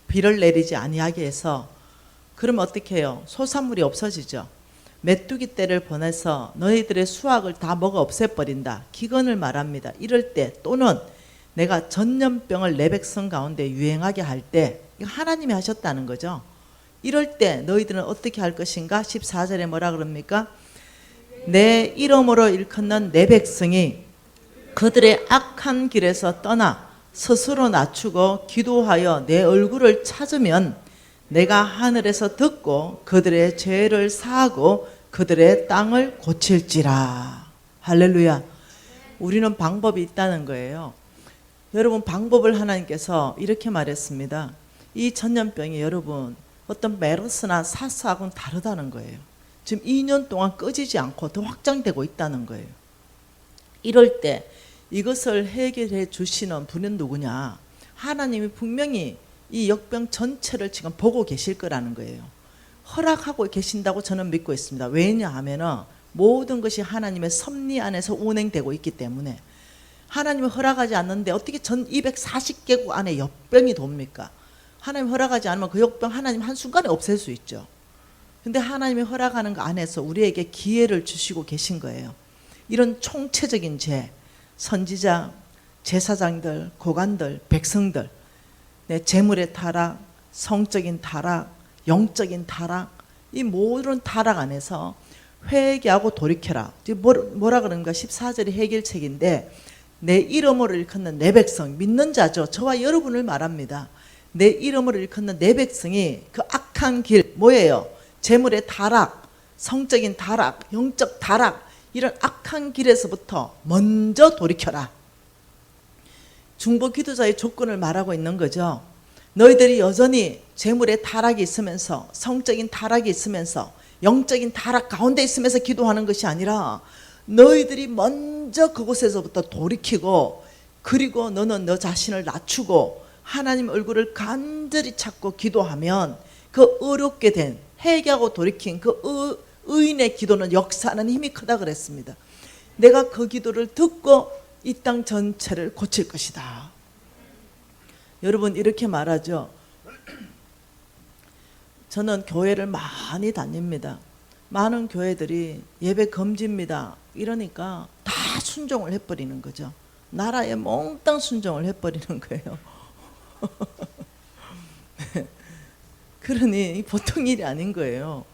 S1: 비를 내리지 아니하게 해서, 그러면 어떻게 해요? 소산물이 없어지죠. 메뚜기 떼를 보내서 너희들의 수확을 다 먹어 없애버린다. 기근을 말합니다. 이럴 때, 또는 내가 전염병을 내 백성 가운데 유행하게 할 때, 이거 하나님이 하셨다는 거죠. 이럴 때 너희들은 어떻게 할 것인가? 14절에 뭐라 그럽니까? 내 이름으로 일컫는 내 백성이 그들의 악한 길에서 떠나 스스로 낮추고 기도하여 내 얼굴을 찾으면 내가 하늘에서 듣고 그들의 죄를 사하고 그들의 땅을 고칠지라. 할렐루야. 우리는 방법이 있다는 거예요. 여러분, 방법을 하나님께서 이렇게 말했습니다. 이 전염병이 여러분 어떤 메르스나 사스하고는 다르다는 거예요. 지금 2년 동안 꺼지지 않고 더 확장되고 있다는 거예요. 이럴 때 이것을 해결해 주시는 분은 누구냐? 하나님이 분명히 이 역병 전체를 지금 보고 계실 거라는 거예요. 허락하고 계신다고 저는 믿고 있습니다. 왜냐하면 모든 것이 하나님의 섭리 안에서 운행되고 있기 때문에. 하나님이 허락하지 않는데 어떻게 전 240개국 안에 역병이 돕니까? 하나님 허락하지 않으면 그 역병 하나님 한순간에 없앨 수 있죠. 근데 하나님이 허락하는 거 안에서 우리에게 기회를 주시고 계신 거예요. 이런 총체적인 죄, 선지자, 제사장들, 고관들, 백성들, 재물의 타락, 성적인 타락, 영적인 타락, 이 모든 타락 안에서 회개하고 돌이켜라. 뭐라 그러는가? 14절이 해결책인데, 내 이름으로 일컫는 내 백성, 믿는 자죠. 저와 여러분을 말합니다. 내 이름으로 일컫는 내 백성이 그 악한 길, 뭐예요? 재물의 타락, 성적인 타락, 영적 타락, 이런 악한 길에서부터 먼저 돌이켜라. 중보 기도자의 조건을 말하고 있는 거죠. 너희들이 여전히 재물의 타락이 있으면서, 성적인 타락이 있으면서, 영적인 타락 가운데 있으면서 기도하는 것이 아니라 너희들이 먼저 그곳에서부터 돌이키고, 그리고 너는 너 자신을 낮추고 하나님 얼굴을 간절히 찾고 기도하면 그 어렵게 된, 회개하고 돌이킨 그 의인의 기도는 역사하는 힘이 크다 그랬습니다. 내가 그 기도를 듣고 이 땅 전체를 고칠 것이다. 여러분, 이렇게 말하죠. 저는 교회를 많이 다닙니다. 많은 교회들이 예배 금지입니다 이러니까 다 순종을 해버리는 거죠. 나라에 몽땅 순종을 해버리는 거예요. 그러니 보통 일이 아닌 거예요.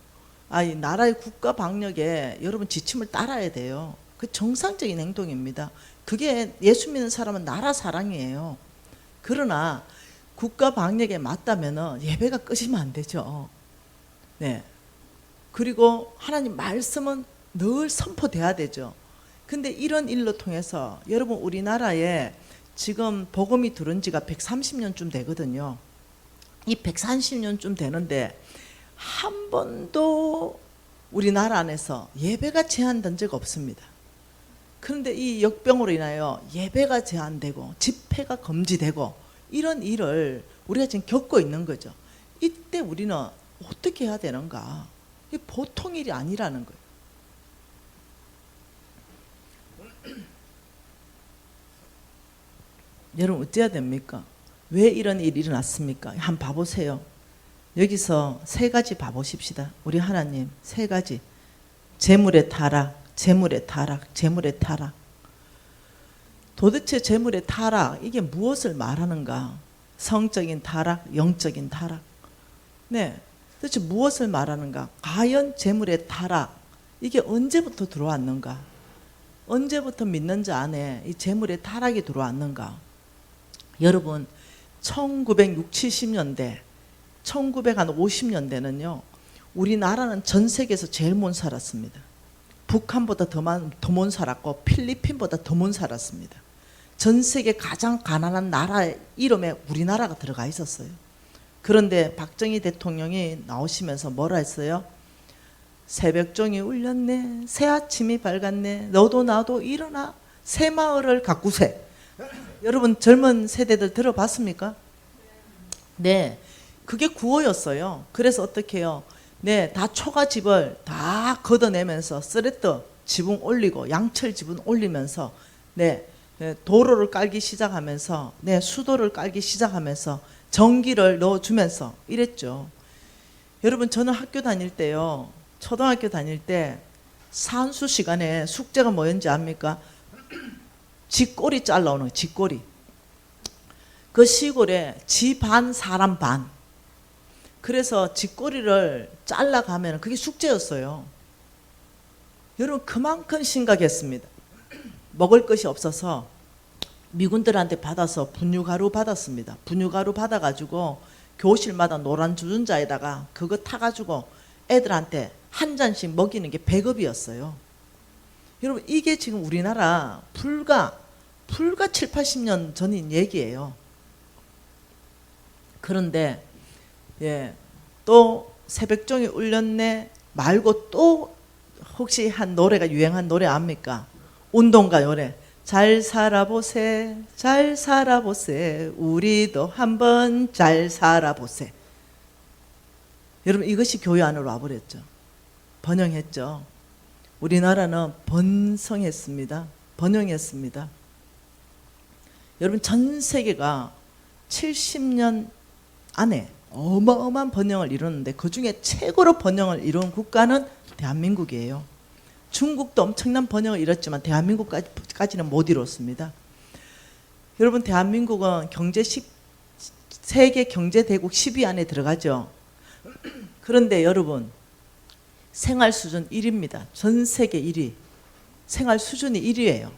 S1: 이 나라의 국가 방역에 여러분 지침을 따라야 돼요. 그 정상적인 행동입니다. 그게 예수 믿는 사람은 나라 사랑이에요. 그러나 국가 방역에 맞다면 예배가 꺼지면 안 되죠. 네. 그리고 하나님 말씀은 늘 선포돼야 되죠. 근데 이런 일로 통해서 여러분, 우리나라에 지금 복음이 들은 지가 130년쯤 되거든요. 이 130년쯤 되는데 한 번도 우리나라 안에서 예배가 제한된 적 없습니다. 그런데 이 역병으로 인하여 예배가 제한되고 집회가 금지되고 이런 일을 우리가 지금 겪고 있는 거죠. 이때 우리는 어떻게 해야 되는가? 이게 보통 일이 아니라는 거예요. 여러분, 어째야 됩니까? 왜 이런 일이 일어났습니까? 한번 봐보세요. 여기서 세 가지 봐보십시다. 우리 하나님 세 가지. 재물의 타락, 재물의 타락, 재물의 타락. 도대체 재물의 타락, 이게 무엇을 말하는가? 성적인 타락, 영적인 타락. 네, 도대체 무엇을 말하는가? 과연 재물의 타락, 이게 언제부터 들어왔는가? 언제부터 믿는 자 안에 이 재물의 타락이 들어왔는가? 여러분, 1960, 70년대, 1950년대는요, 우리나라는 전 세계에서 제일 못 살았습니다. 북한보다 더 못 살았고 필리핀보다 더 못 살았습니다. 전 세계 가장 가난한 나라의 이름에 우리나라가 들어가 있었어요. 그런데 박정희 대통령이 나오시면서 뭐라 했어요? 새벽종이 울렸네, 새 아침이 밝았네, 너도 나도 일어나 새마을을 가꾸세. 여러분, 젊은 세대들 들어봤습니까? 네, 그게 구호였어요. 그래서 어떻게 해요? 네, 다 초가집을 다 걷어내면서 쓰레터 지붕 올리고 양철 지붕 올리면서, 네, 도로를 깔기 시작하면서, 네, 수도를 깔기 시작하면서 전기를 넣어주면서 이랬죠. 여러분 저는 학교 다닐 때요, 초등학교 다닐 때 산수 시간에 숙제가 뭐였는지 압니까? 쥐꼬리 잘라오는 거, 쥐꼬리. 그 시골에 쥐 반 사람 반. 그래서 쥐꼬리를 잘라가면 그게 숙제였어요. 여러분 그만큼 심각했습니다. 먹을 것이 없어서 미군들한테 받아서 분유가루 받았습니다. 분유가루 받아가지고 교실마다 노란 주전자에다가 그거 타가지고 애들한테 한 잔씩 먹이는 게 배급이었어요. 여러분 이게 지금 우리나라 불과 7, 80년 전인 얘기예요. 그런데 또 새벽종이 울렸네 말고 또 혹시 한 노래가 유행한 노래 압니까? 운동가 노래. 잘 살아보세, 잘 살아보세, 우리도 한번 잘 살아보세. 여러분 이것이 교회 안으로 와버렸죠. 번영했죠. 우리나라는 번성했습니다. 번영했습니다. 여러분 전 세계가 70년 안에 어마어마한 번영을 이뤘는데 그중에 최고로 번영을 이룬 국가는 대한민국이에요. 중국도 엄청난 번영을 이뤘지만 대한민국까지는 못 이뤘습니다. 여러분 대한민국은 세계 경제대국 10위 안에 들어가죠. 그런데 여러분 생활 수준 1위입니다. 전 세계 1위. 생활 수준이 1위예요.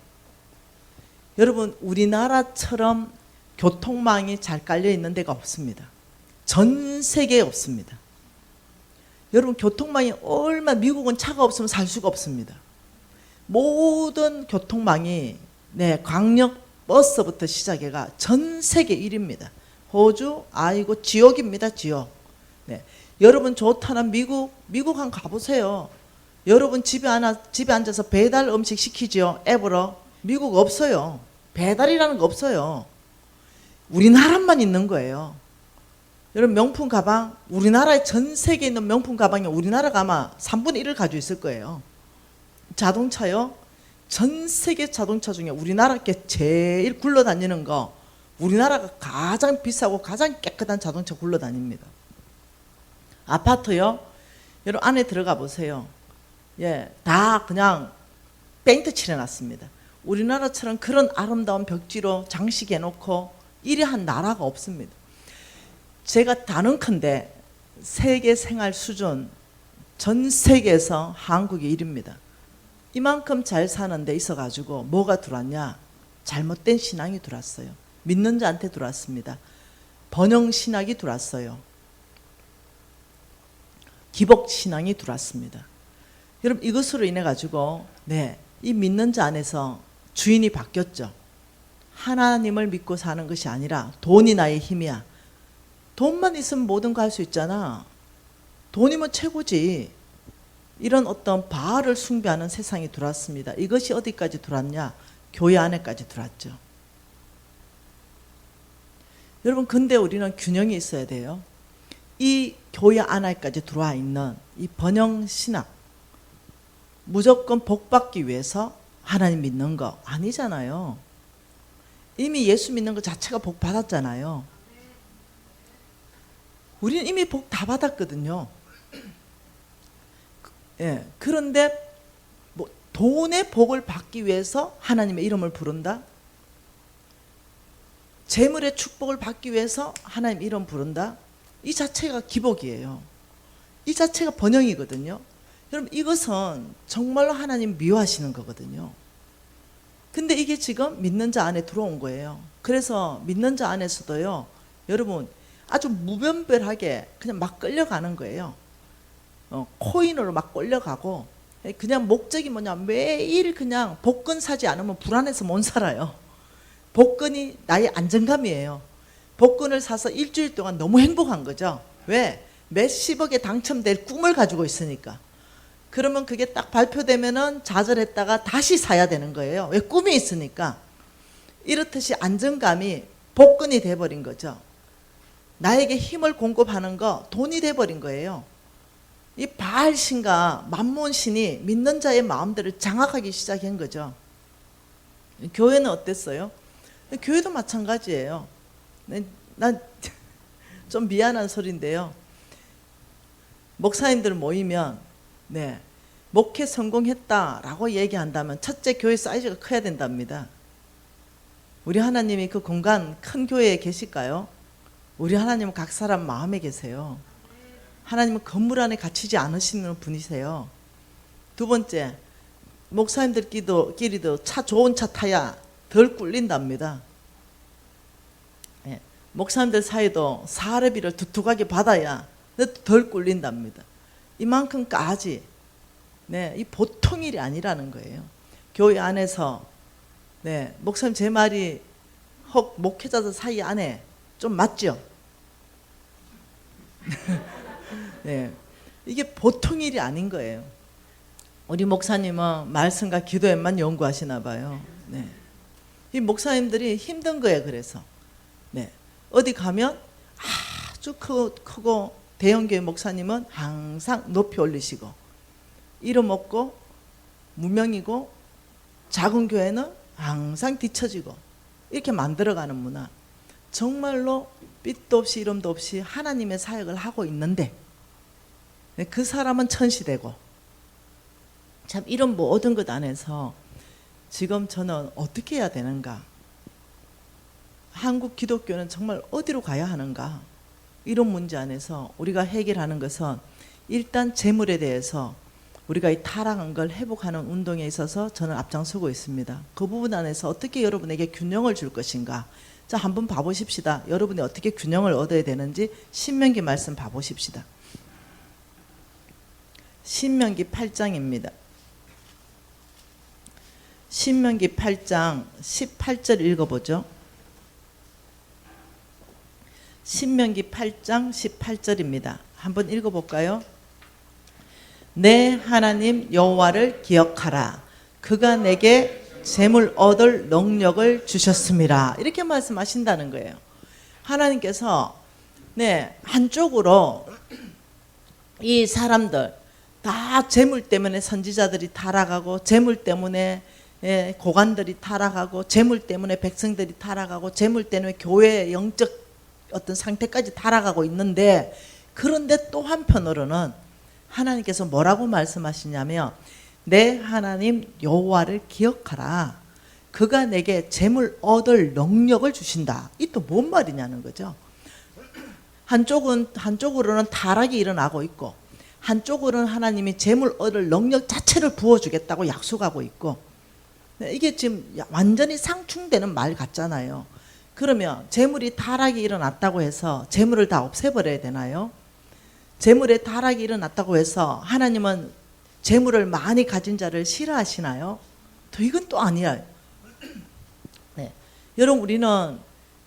S1: 여러분 우리나라처럼 교통망이 잘 깔려 있는 데가 없습니다. 전 세계에 없습니다. 여러분 교통망이 얼마나, 미국은 차가 없으면 살 수가 없습니다. 모든 교통망이 광역 버스부터 시작해가 전 세계 1위입니다. 호주 아이고 지옥입니다. 지옥. 여러분 좋다는 미국 한번 가보세요. 여러분 집에 앉아서 배달 음식 시키죠. 앱으로. 미국 없어요. 배달이라는 거 없어요. 우리나라만 있는 거예요. 여러분 명품 가방, 우리나라에 전 세계에 있는 명품 가방이 우리나라가 아마 3분의 1을 가지고 있을 거예요. 자동차요. 전 세계 자동차 중에 우리나라께 제일 굴러다니는 거, 우리나라가 가장 비싸고 가장 깨끗한 자동차 굴러다닙니다. 아파트요. 여러분 안에 들어가 보세요. 다 그냥 페인트 칠해놨습니다. 우리나라처럼 그런 아름다운 벽지로 장식해놓고 이래 한 나라가 없습니다. 제가 단언컨대 세계 생활 수준 전 세계에서 한국이 1위입니다. 이만큼 잘 사는 데 있어가지고 뭐가 들어왔냐? 잘못된 신앙이 들어왔어요. 믿는 자한테 들어왔습니다. 번영 신학이 들어왔어요. 기복 신앙이 들어왔습니다. 여러분 이것으로 인해 가지고 이 믿는 자 안에서 주인이 바뀌었죠. 하나님을 믿고 사는 것이 아니라 돈이 나의 힘이야. 돈만 있으면 뭐든 거 할 수 있잖아. 돈이면 최고지. 이런 어떤 바알을 숭배하는 세상이 들어왔습니다. 이것이 어디까지 들어왔냐? 교회 안에까지 들어왔죠. 여러분 근데 우리는 균형이 있어야 돼요. 이 교회 안에까지 들어와 있는 이 번영 신학, 무조건 복 받기 위해서 하나님 믿는 거 아니잖아요. 이미 예수 믿는 것 자체가 복 받았잖아요. 우리는 이미 복 다 받았거든요. 그런데 뭐 돈의 복을 받기 위해서 하나님의 이름을 부른다? 재물의 축복을 받기 위해서 하나님 이름 부른다? 이 자체가 기복이에요. 이 자체가 번영이거든요. 여러분 이것은 정말로 하나님 미워하시는 거거든요. 근데 이게 지금 믿는 자 안에 들어온 거예요. 그래서 믿는 자 안에서도요, 여러분 아주 무분별하게 그냥 막 끌려가는 거예요. 코인으로 막 끌려가고, 그냥 목적이 뭐냐, 매일 그냥 복권 사지 않으면 불안해서 못 살아요. 복권이 나의 안정감이에요. 복권을 사서 일주일 동안 너무 행복한 거죠. 왜? 몇십억에 당첨될 꿈을 가지고 있으니까. 그러면 그게 딱 발표되면은 좌절했다가 다시 사야 되는 거예요. 왜? 꿈이 있으니까. 이렇듯이 안정감이 복권이 돼버린 거죠. 나에게 힘을 공급하는 거 돈이 돼버린 거예요. 이 바알 신과 만몬 신이 믿는 자의 마음들을 장악하기 시작한 거죠. 교회는 어땠어요? 교회도 마찬가지예요. 난 좀 미안한 소리인데요. 목사님들 모이면 네, 목회 성공했다라고 얘기한다면 첫째 교회 사이즈가 커야 된답니다. 우리 하나님이 그 공간 큰 교회에 계실까요? 우리 하나님은 각 사람 마음에 계세요. 하나님은 건물 안에 갇히지 않으시는 분이세요. 두 번째, 목사님들끼리도 차 좋은 차 타야 덜 꿀린답니다. 예, 목사님들 사이도 사례비를 두툼하게 받아야 덜 꿀린답니다. 이만큼까지 네, 이 보통 일이 아니라는 거예요. 교회 안에서 네, 목사님 제 말이 혹 목회자들 사이 안에 좀 맞죠? 네, 이게 보통 일이 아닌 거예요. 우리 목사님은 말씀과 기도에만 연구하시나 봐요. 네. 이 목사님들이 힘든 거예요. 그래서 네. 어디 가면 아주 크고 대형교회 목사님은 항상 높이 올리시고 이름 없고 무명이고 작은 교회는 항상 뒤처지고 이렇게 만들어가는 문화. 정말로 빛도 없이 이름도 없이 하나님의 사역을 하고 있는데 그 사람은 천시되고 참 이런 모든 것 안에서 지금 저는 어떻게 해야 되는가, 한국 기독교는 정말 어디로 가야 하는가, 이런 문제 안에서 우리가 해결하는 것은 일단 재물에 대해서 우리가 이 타락한 걸 회복하는 운동에 있어서 저는 앞장서고 있습니다. 그 부분 안에서 어떻게 여러분에게 균형을 줄 것인가. 자, 한번 봐보십시다. 여러분이 어떻게 균형을 얻어야 되는지 신명기 말씀 봐보십시다. 신명기 8장입니다. 신명기 8장 18절 읽어보죠. 신명기 8장 18절입니다. 한번 읽어볼까요? 내 하나님 여호와를 기억하라. 그가 내게 재물 얻을 능력을 주셨습니다. 이렇게 말씀하신다는 거예요. 하나님께서 네, 한쪽으로 이 사람들 다 재물 때문에 선지자들이 타락하고 재물 때문에 고관들이 타락하고 재물 때문에 백성들이 타락하고 재물 때문에 교회의 영적 어떤 상태까지 타락하고 있는데, 그런데 또 한편으로는 하나님께서 뭐라고 말씀하시냐면 내 하나님 여호와를 기억하라. 그가 내게 재물 얻을 능력을 주신다. 이 또 뭔 말이냐는 거죠. 한쪽으로는 타락이 일어나고 있고 한쪽으로는 하나님이 재물 얻을 능력 자체를 부어주겠다고 약속하고 있고, 이게 지금 완전히 상충되는 말 같잖아요. 그러면 재물이 타락이 일어났다고 해서 재물을 다 없애버려야 되나요? 재물에 타락이 일어났다고 해서 하나님은 재물을 많이 가진 자를 싫어하시나요? 또 이건 또 아니에요. 네. 여러분, 우리는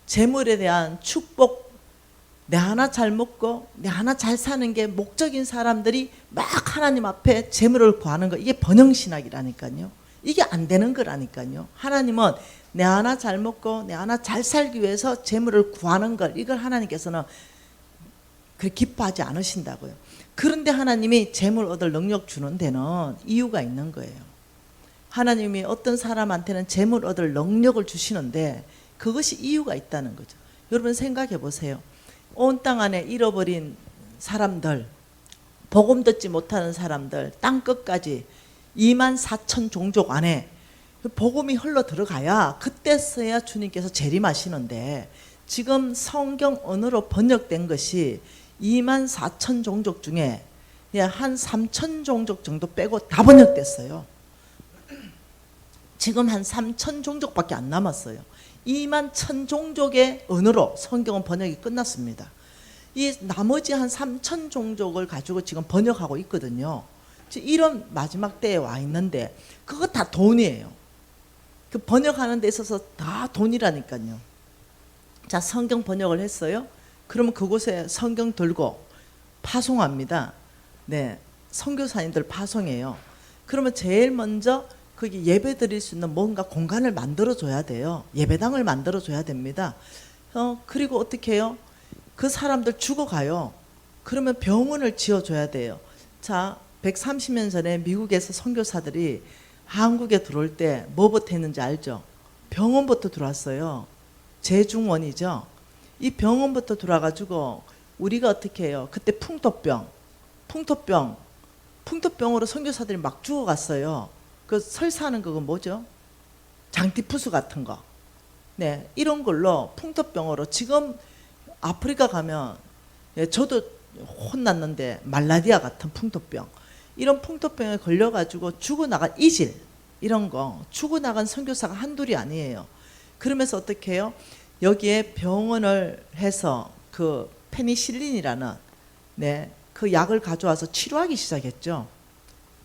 S1: 재물에 대한 축복, 내 하나 잘 먹고 내 하나 잘 사는 게 목적인 사람들이 막 하나님 앞에 재물을 구하는 거, 이게 번영신학이라니까요. 이게 안 되는 거라니까요. 하나님은 내 하나 잘 먹고 내 하나 잘 살기 위해서 재물을 구하는 걸, 이걸 하나님께서는 그렇게 기뻐하지 않으신다고요. 그런데 하나님이 재물 얻을 능력 주는 데는 이유가 있는 거예요. 하나님이 어떤 사람한테는 재물 얻을 능력을 주시는데 그것이 이유가 있다는 거죠. 여러분 생각해 보세요. 온 땅 안에 잃어버린 사람들, 복음 듣지 못하는 사람들, 땅 끝까지 24,000 종족 안에 복음이 흘러 들어가야 그때서야 주님께서 재림하시는데, 지금 성경 언어로 번역된 것이 24,000 종족 중에 한 3,000 종족 정도 빼고 다 번역됐어요. 지금 한 3,000 종족밖에 안 남았어요. 21,000 종족의 언어로 성경은 번역이 끝났습니다. 이 나머지 한 3,000 종족을 가지고 지금 번역하고 있거든요. 이런 마지막 때에 와 있는데 그거 다 돈이에요. 그 번역하는 데 있어서 다 돈이라니까요. 자, 성경 번역을 했어요. 그러면 그곳에 성경 들고 파송합니다. 네, 선교사님들 파송해요. 그러면 제일 먼저 거기 예배 드릴 수 있는 뭔가 공간을 만들어 줘야 돼요. 예배당을 만들어 줘야 됩니다. 그리고 어떻게 해요? 그 사람들 죽어가요. 그러면 병원을 지어 줘야 돼요. 자, 130년 전에 미국에서 선교사들이 한국에 들어올 때 뭐부터 했는지 알죠? 병원부터 들어왔어요. 재중원이죠. 이 병원부터 들어와가지고 우리가 어떻게 해요? 그때 풍토병으로 선교사들이 막 죽어갔어요. 그 설사하는 그거 뭐죠? 장티푸스 같은 거. 네, 이런 걸로 풍토병으로 지금 아프리카 가면, 예, 저도 혼났는데 말라디아 같은 풍토병, 이런 풍토병에 걸려가지고 죽어나간 이질, 이런 거 죽어나간 선교사가 한둘이 아니에요. 그러면서 어떻게 해요? 여기에 병원을 해서 그 페니실린이라는, 네, 그 약을 가져와서 치료하기 시작했죠.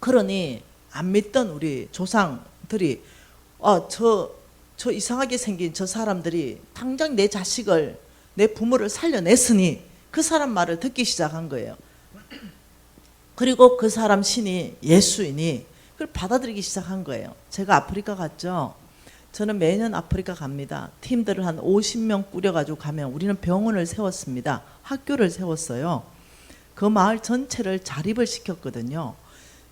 S1: 그러니 안 믿던 우리 조상들이 저 이상하게 생긴 저 사람들이 당장 내 자식을, 내 부모를 살려냈으니 그 사람 말을 듣기 시작한 거예요. 그리고 그 사람 신이 예수이니 그걸 받아들이기 시작한 거예요. 제가 아프리카 갔죠. 저는 매년 아프리카 갑니다. 팀들을 한 50명 꾸려가지고 가면 우리는 병원을 세웠습니다. 학교를 세웠어요. 그 마을 전체를 자립을 시켰거든요.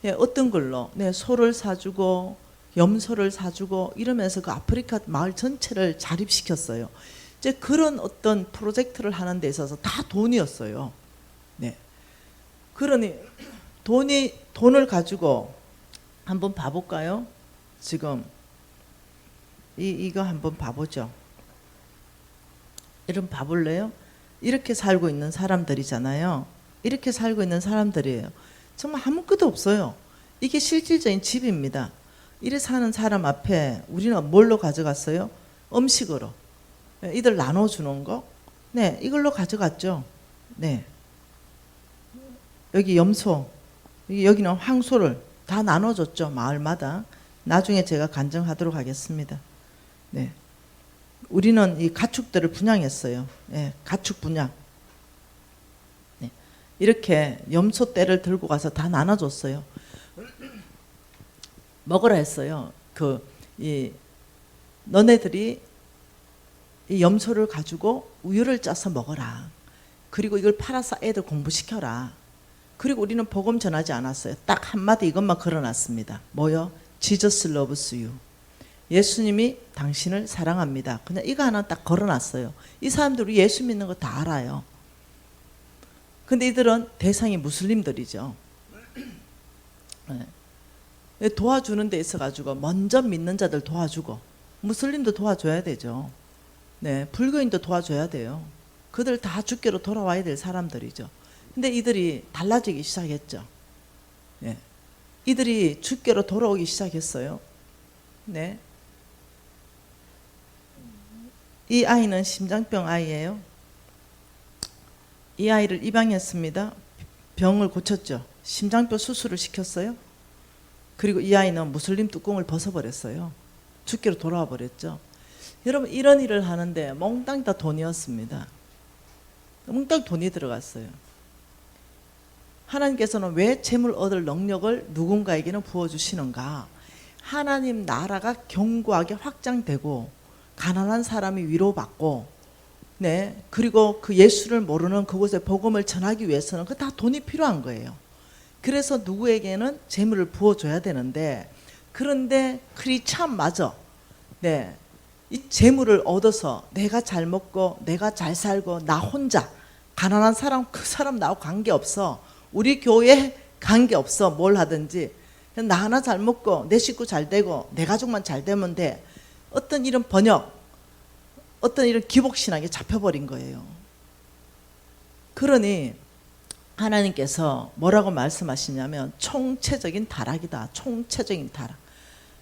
S1: 예, 어떤 걸로? 네, 소를 사주고 염소를 사주고 이러면서 그 아프리카 마을 전체를 자립시켰어요. 이제 그런 어떤 프로젝트를 하는 데 있어서 다 돈이었어요. 네. 그러니 돈을 가지고 한번 봐볼까요? 지금 이거 한번 봐보죠. 이런 봐볼래요? 이렇게 살고 있는 사람들이잖아요. 이렇게 살고 있는 사람들이에요. 정말 아무것도 없어요. 이게 실질적인 집입니다. 이래 사는 사람 앞에 우리는 뭘로 가져갔어요? 음식으로. 이들 나눠주는 거? 네, 이걸로 가져갔죠. 네. 여기 염소, 여기는 황소를 다 나눠줬죠. 마을마다. 나중에 제가 간증하도록 하겠습니다. 네. 우리는 이 가축들을 분양했어요. 네, 가축 분양. 네. 이렇게 염소 떼를 들고 가서 다 나눠줬어요. 먹으라 했어요. 너네들이 이 염소를 가지고 우유를 짜서 먹어라. 그리고 이걸 팔아서 애들 공부시켜라. 그리고 우리는 복음 전하지 않았어요. 딱 한마디 이것만 걸어놨습니다. 뭐요? Jesus loves you. 예수님이 당신을 사랑합니다. 그냥 이거 하나 딱 걸어놨어요. 이 사람들이 예수 믿는 거 다 알아요. 근데 이들은 대상이 무슬림들이죠. 네. 도와주는 데 있어가지고 먼저 믿는 자들 도와주고 무슬림도 도와줘야 되죠. 네, 불교인도 도와줘야 돼요. 그들 다 주께로 돌아와야 될 사람들이죠. 근데 이들이 달라지기 시작했죠. 네. 이들이 주께로 돌아오기 시작했어요. 네. 이 아이는 심장병 아이예요. 이 아이를 입양했습니다. 병을 고쳤죠. 심장병 수술을 시켰어요. 그리고 이 아이는 무슬림 뚜껑을 벗어버렸어요. 주께로 돌아와 버렸죠. 여러분 이런 일을 하는데 몽땅 다 돈이었습니다. 몽땅 돈이 들어갔어요. 하나님께서는 왜 재물 얻을 능력을 누군가에게는 부어주시는가? 하나님 나라가 견고하게 확장되고 가난한 사람이 위로받고, 네, 그리고 그 예수를 모르는 그곳에 복음을 전하기 위해서는 그 다 돈이 필요한 거예요. 그래서 누구에게는 재물을 부어줘야 되는데, 그런데 크리스찬마저 네, 이 재물을 얻어서 내가 잘 먹고 내가 잘 살고 나 혼자 가난한 사람 그 사람 나하고 관계없어. 우리 교회 관계없어. 뭘 하든지 그냥 나 하나 잘 먹고 내 식구 잘 되고 내 가족만 잘 되면 돼. 어떤 이런 번역, 어떤 이런 기복신앙에 잡혀버린 거예요. 그러니 하나님께서 뭐라고 말씀하시냐면 총체적인 타락이다. 총체적인 타락.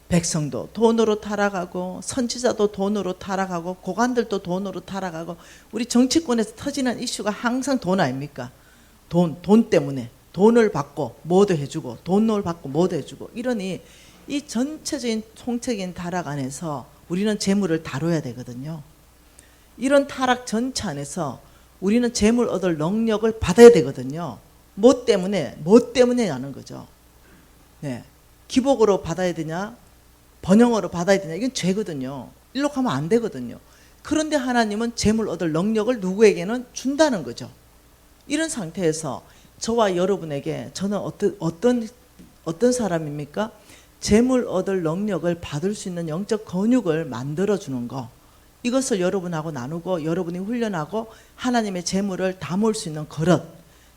S1: 백성도 돈으로 타락하고 선지자도 돈으로 타락하고 고관들도 돈으로 타락하고 우리 정치권에서 터지는 이슈가 항상 돈 아닙니까? 돈 때문에 돈을 받고 뭐도 해주고 돈을 받고 뭐도 해주고 이러니 이 전체적인 총체적인 타락 안에서 우리는 재물을 다뤄야 되거든요. 이런 타락 전체 안에서 우리는 재물 얻을 능력을 받아야 되거든요. 뭐 때문에라는 거죠. 네. 기복으로 받아야 되냐 번영으로 받아야 되냐 이건 죄거든요. 일로 가면 안 되거든요. 그런데 하나님은 재물 얻을 능력을 누구에게는 준다는 거죠. 이런 상태에서 저와 여러분에게 저는 어떤 사람입니까? 재물 얻을 능력을 받을 수 있는 영적 근육을 만들어주는 거. 이것을 여러분하고 나누고 여러분이 훈련하고 하나님의 재물을 담을 수 있는 그릇.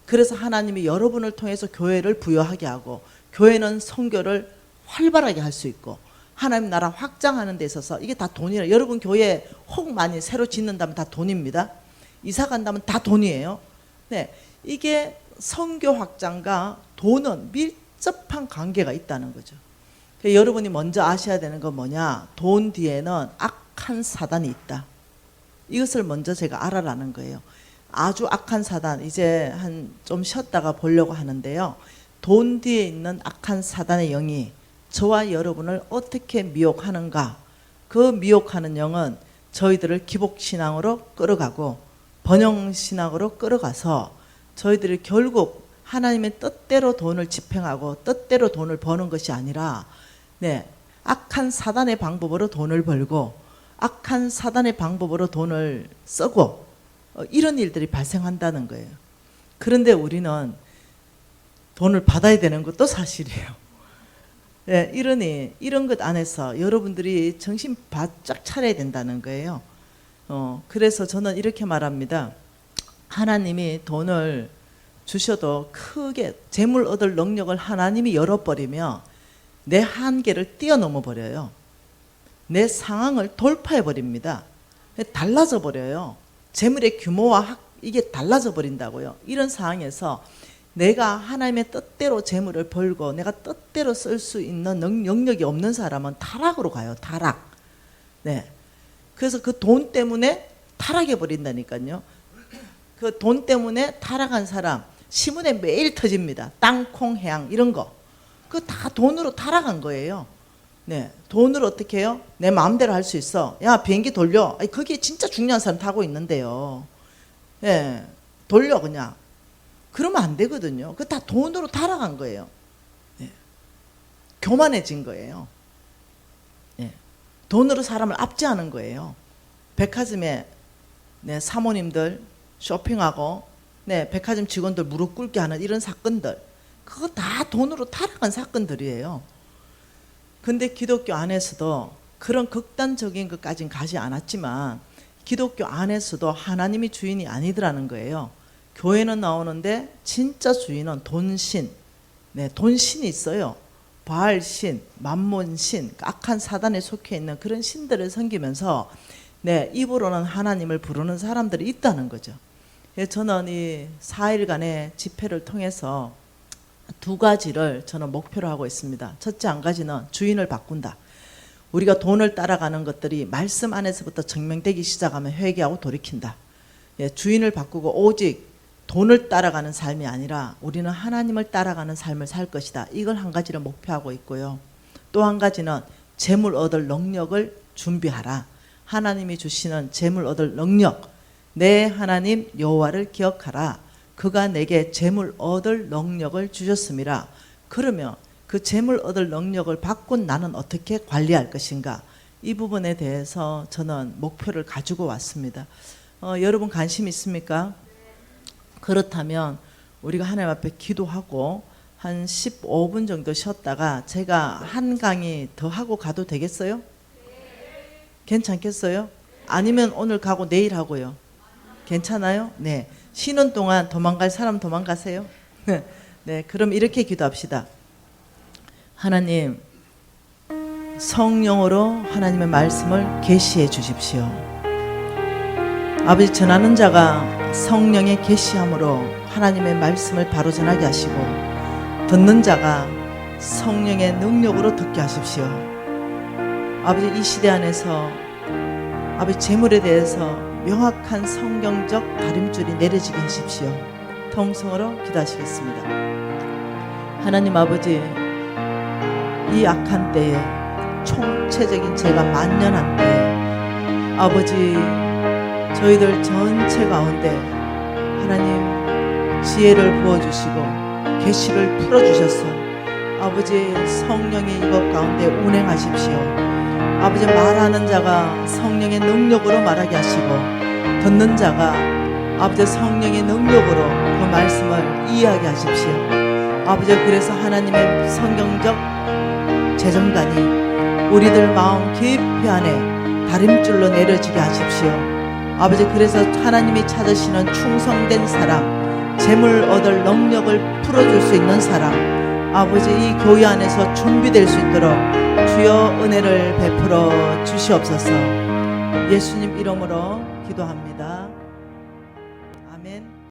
S1: 그래서 하나님이 여러분을 통해서 교회를 부여하게 하고 교회는 선교를 활발하게 할 수 있고 하나님 나라 확장하는 데 있어서 이게 다 돈이에요. 여러분 교회 혹 많이 새로 짓는다면 다 돈입니다. 이사 간다면 다 돈이에요. 네, 이게 선교 확장과 돈은 밀접한 관계가 있다는 거죠. 여러분이 먼저 아셔야 되는 건 뭐냐? 돈 뒤에는 악한 사단이 있다. 이것을 먼저 제가 알아라는 거예요. 아주 악한 사단, 이제 좀 쉬었다가 보려고 하는데요. 돈 뒤에 있는 악한 사단의 영이 저와 여러분을 어떻게 미혹하는가? 그 미혹하는 영은 저희들을 기복신앙으로 끌어가고 번영신앙으로 끌어가서 저희들이 결국 하나님의 뜻대로 돈을 집행하고 뜻대로 돈을 버는 것이 아니라 악한 사단의 방법으로 돈을 벌고 악한 사단의 방법으로 돈을 쓰고 이런 일들이 발생한다는 거예요. 그런데 우리는 돈을 받아야 되는 것도 사실이에요. 이러니 이런 것 안에서 여러분들이 정신 바짝 차려야 된다는 거예요. 그래서 저는 이렇게 말합니다. 하나님이 돈을 주셔도 크게 재물 얻을 능력을 하나님이 열어버리면 내 한계를 뛰어넘어 버려요. 내 상황을 돌파해 버립니다. 달라져 버려요. 재물의 규모와 이게 달라져 버린다고요. 이런 상황에서 내가 하나님의 뜻대로 재물을 벌고 내가 뜻대로 쓸 수 있는 능력이 없는 사람은 타락으로 가요. 타락. 그래서 그 돈 때문에 타락해 버린다니까요. 그 돈 때문에 타락한 사람 신문에 매일 터집니다. 땅콩 해양 이런 거. 그거 다 돈으로 타락한 거예요. 돈으로 어떻게 해요? 내 마음대로 할 수 있어. 야, 비행기 돌려. 거기에 진짜 중요한 사람 타고 있는데요. 돌려 그냥. 그러면 안 되거든요. 그거 다 돈으로 타락한 거예요. 교만해진 거예요. 돈으로 사람을 압제하는 거예요. 백화점에 사모님들 쇼핑하고 백화점 직원들 무릎 꿇게 하는 이런 사건들, 그거 다 돈으로 타락한 사건들이에요. 근데 기독교 안에서도 그런 극단적인 것까지는 가지 않았지만 기독교 안에서도 하나님이 주인이 아니더라는 거예요. 교회는 나오는데 진짜 주인은 돈신, 돈신이 있어요. 바알신, 만몬신, 악한 사단에 속해 있는 그런 신들을 섬기면서 입으로는 하나님을 부르는 사람들이 있다는 거죠. 저는 이 4일간의 집회를 통해서 두 가지를 저는 목표로 하고 있습니다. 첫째 한 가지는 주인을 바꾼다. 우리가 돈을 따라가는 것들이 말씀 안에서부터 증명되기 시작하면 회개하고 돌이킨다. 주인을 바꾸고 오직 돈을 따라가는 삶이 아니라 우리는 하나님을 따라가는 삶을 살 것이다. 이걸 한 가지를 목표하고 있고요. 또 한 가지는 재물 얻을 능력을 준비하라. 하나님이 주시는 재물 얻을 능력, 내 하나님 여호와를 기억하라. 그가 내게 재물 얻을 능력을 주셨음이라. 그러면 그 재물 얻을 능력을 바꾼 나는 어떻게 관리할 것인가? 이 부분에 대해서 저는 목표를 가지고 왔습니다. 여러분 관심 있습니까? 그렇다면 우리가 하나님 앞에 기도하고 한 15분 정도 쉬었다가 제가 한 강의 더 하고 가도 되겠어요? 괜찮겠어요? 아니면 오늘 가고 내일 하고요? 괜찮아요? 쉬는 동안 도망갈 사람 도망가세요. 그럼 이렇게 기도합시다. 하나님, 성령으로 하나님의 말씀을 계시해 주십시오. 아버지, 전하는 자가 성령의 계시함으로 하나님의 말씀을 바로 전하게 하시고 듣는 자가 성령의 능력으로 듣게 하십시오. 아버지, 이 시대 안에서 아버지 재물에 대해서 명확한 성경적 다림줄이 내려지게 하십시오. 통성으로 기도하시겠습니다. 하나님 아버지, 이 악한 때에 총체적인 죄가 만연한 때에 아버지, 저희들 전체 가운데 하나님 지혜를 부어주시고 계시를 풀어주셔서 아버지 성령의 이것 가운데 운행하십시오. 아버지, 말하는 자가 성령의 능력으로 말하게 하시고 듣는 자가 아버지 성령의 능력으로 그 말씀을 이해하게 하십시오. 아버지, 그래서 하나님의 성경적 재정관이 우리들 마음 깊이 안에 다림줄로 내려지게 하십시오. 아버지, 그래서 하나님이 찾으시는 충성된 사람, 재물 얻을 능력을 풀어줄 수 있는 사람, 아버지, 이 교회 안에서 준비될 수 있도록 주여 은혜를 베풀어 주시옵소서. 예수님 이름으로 기도합니다. 아멘.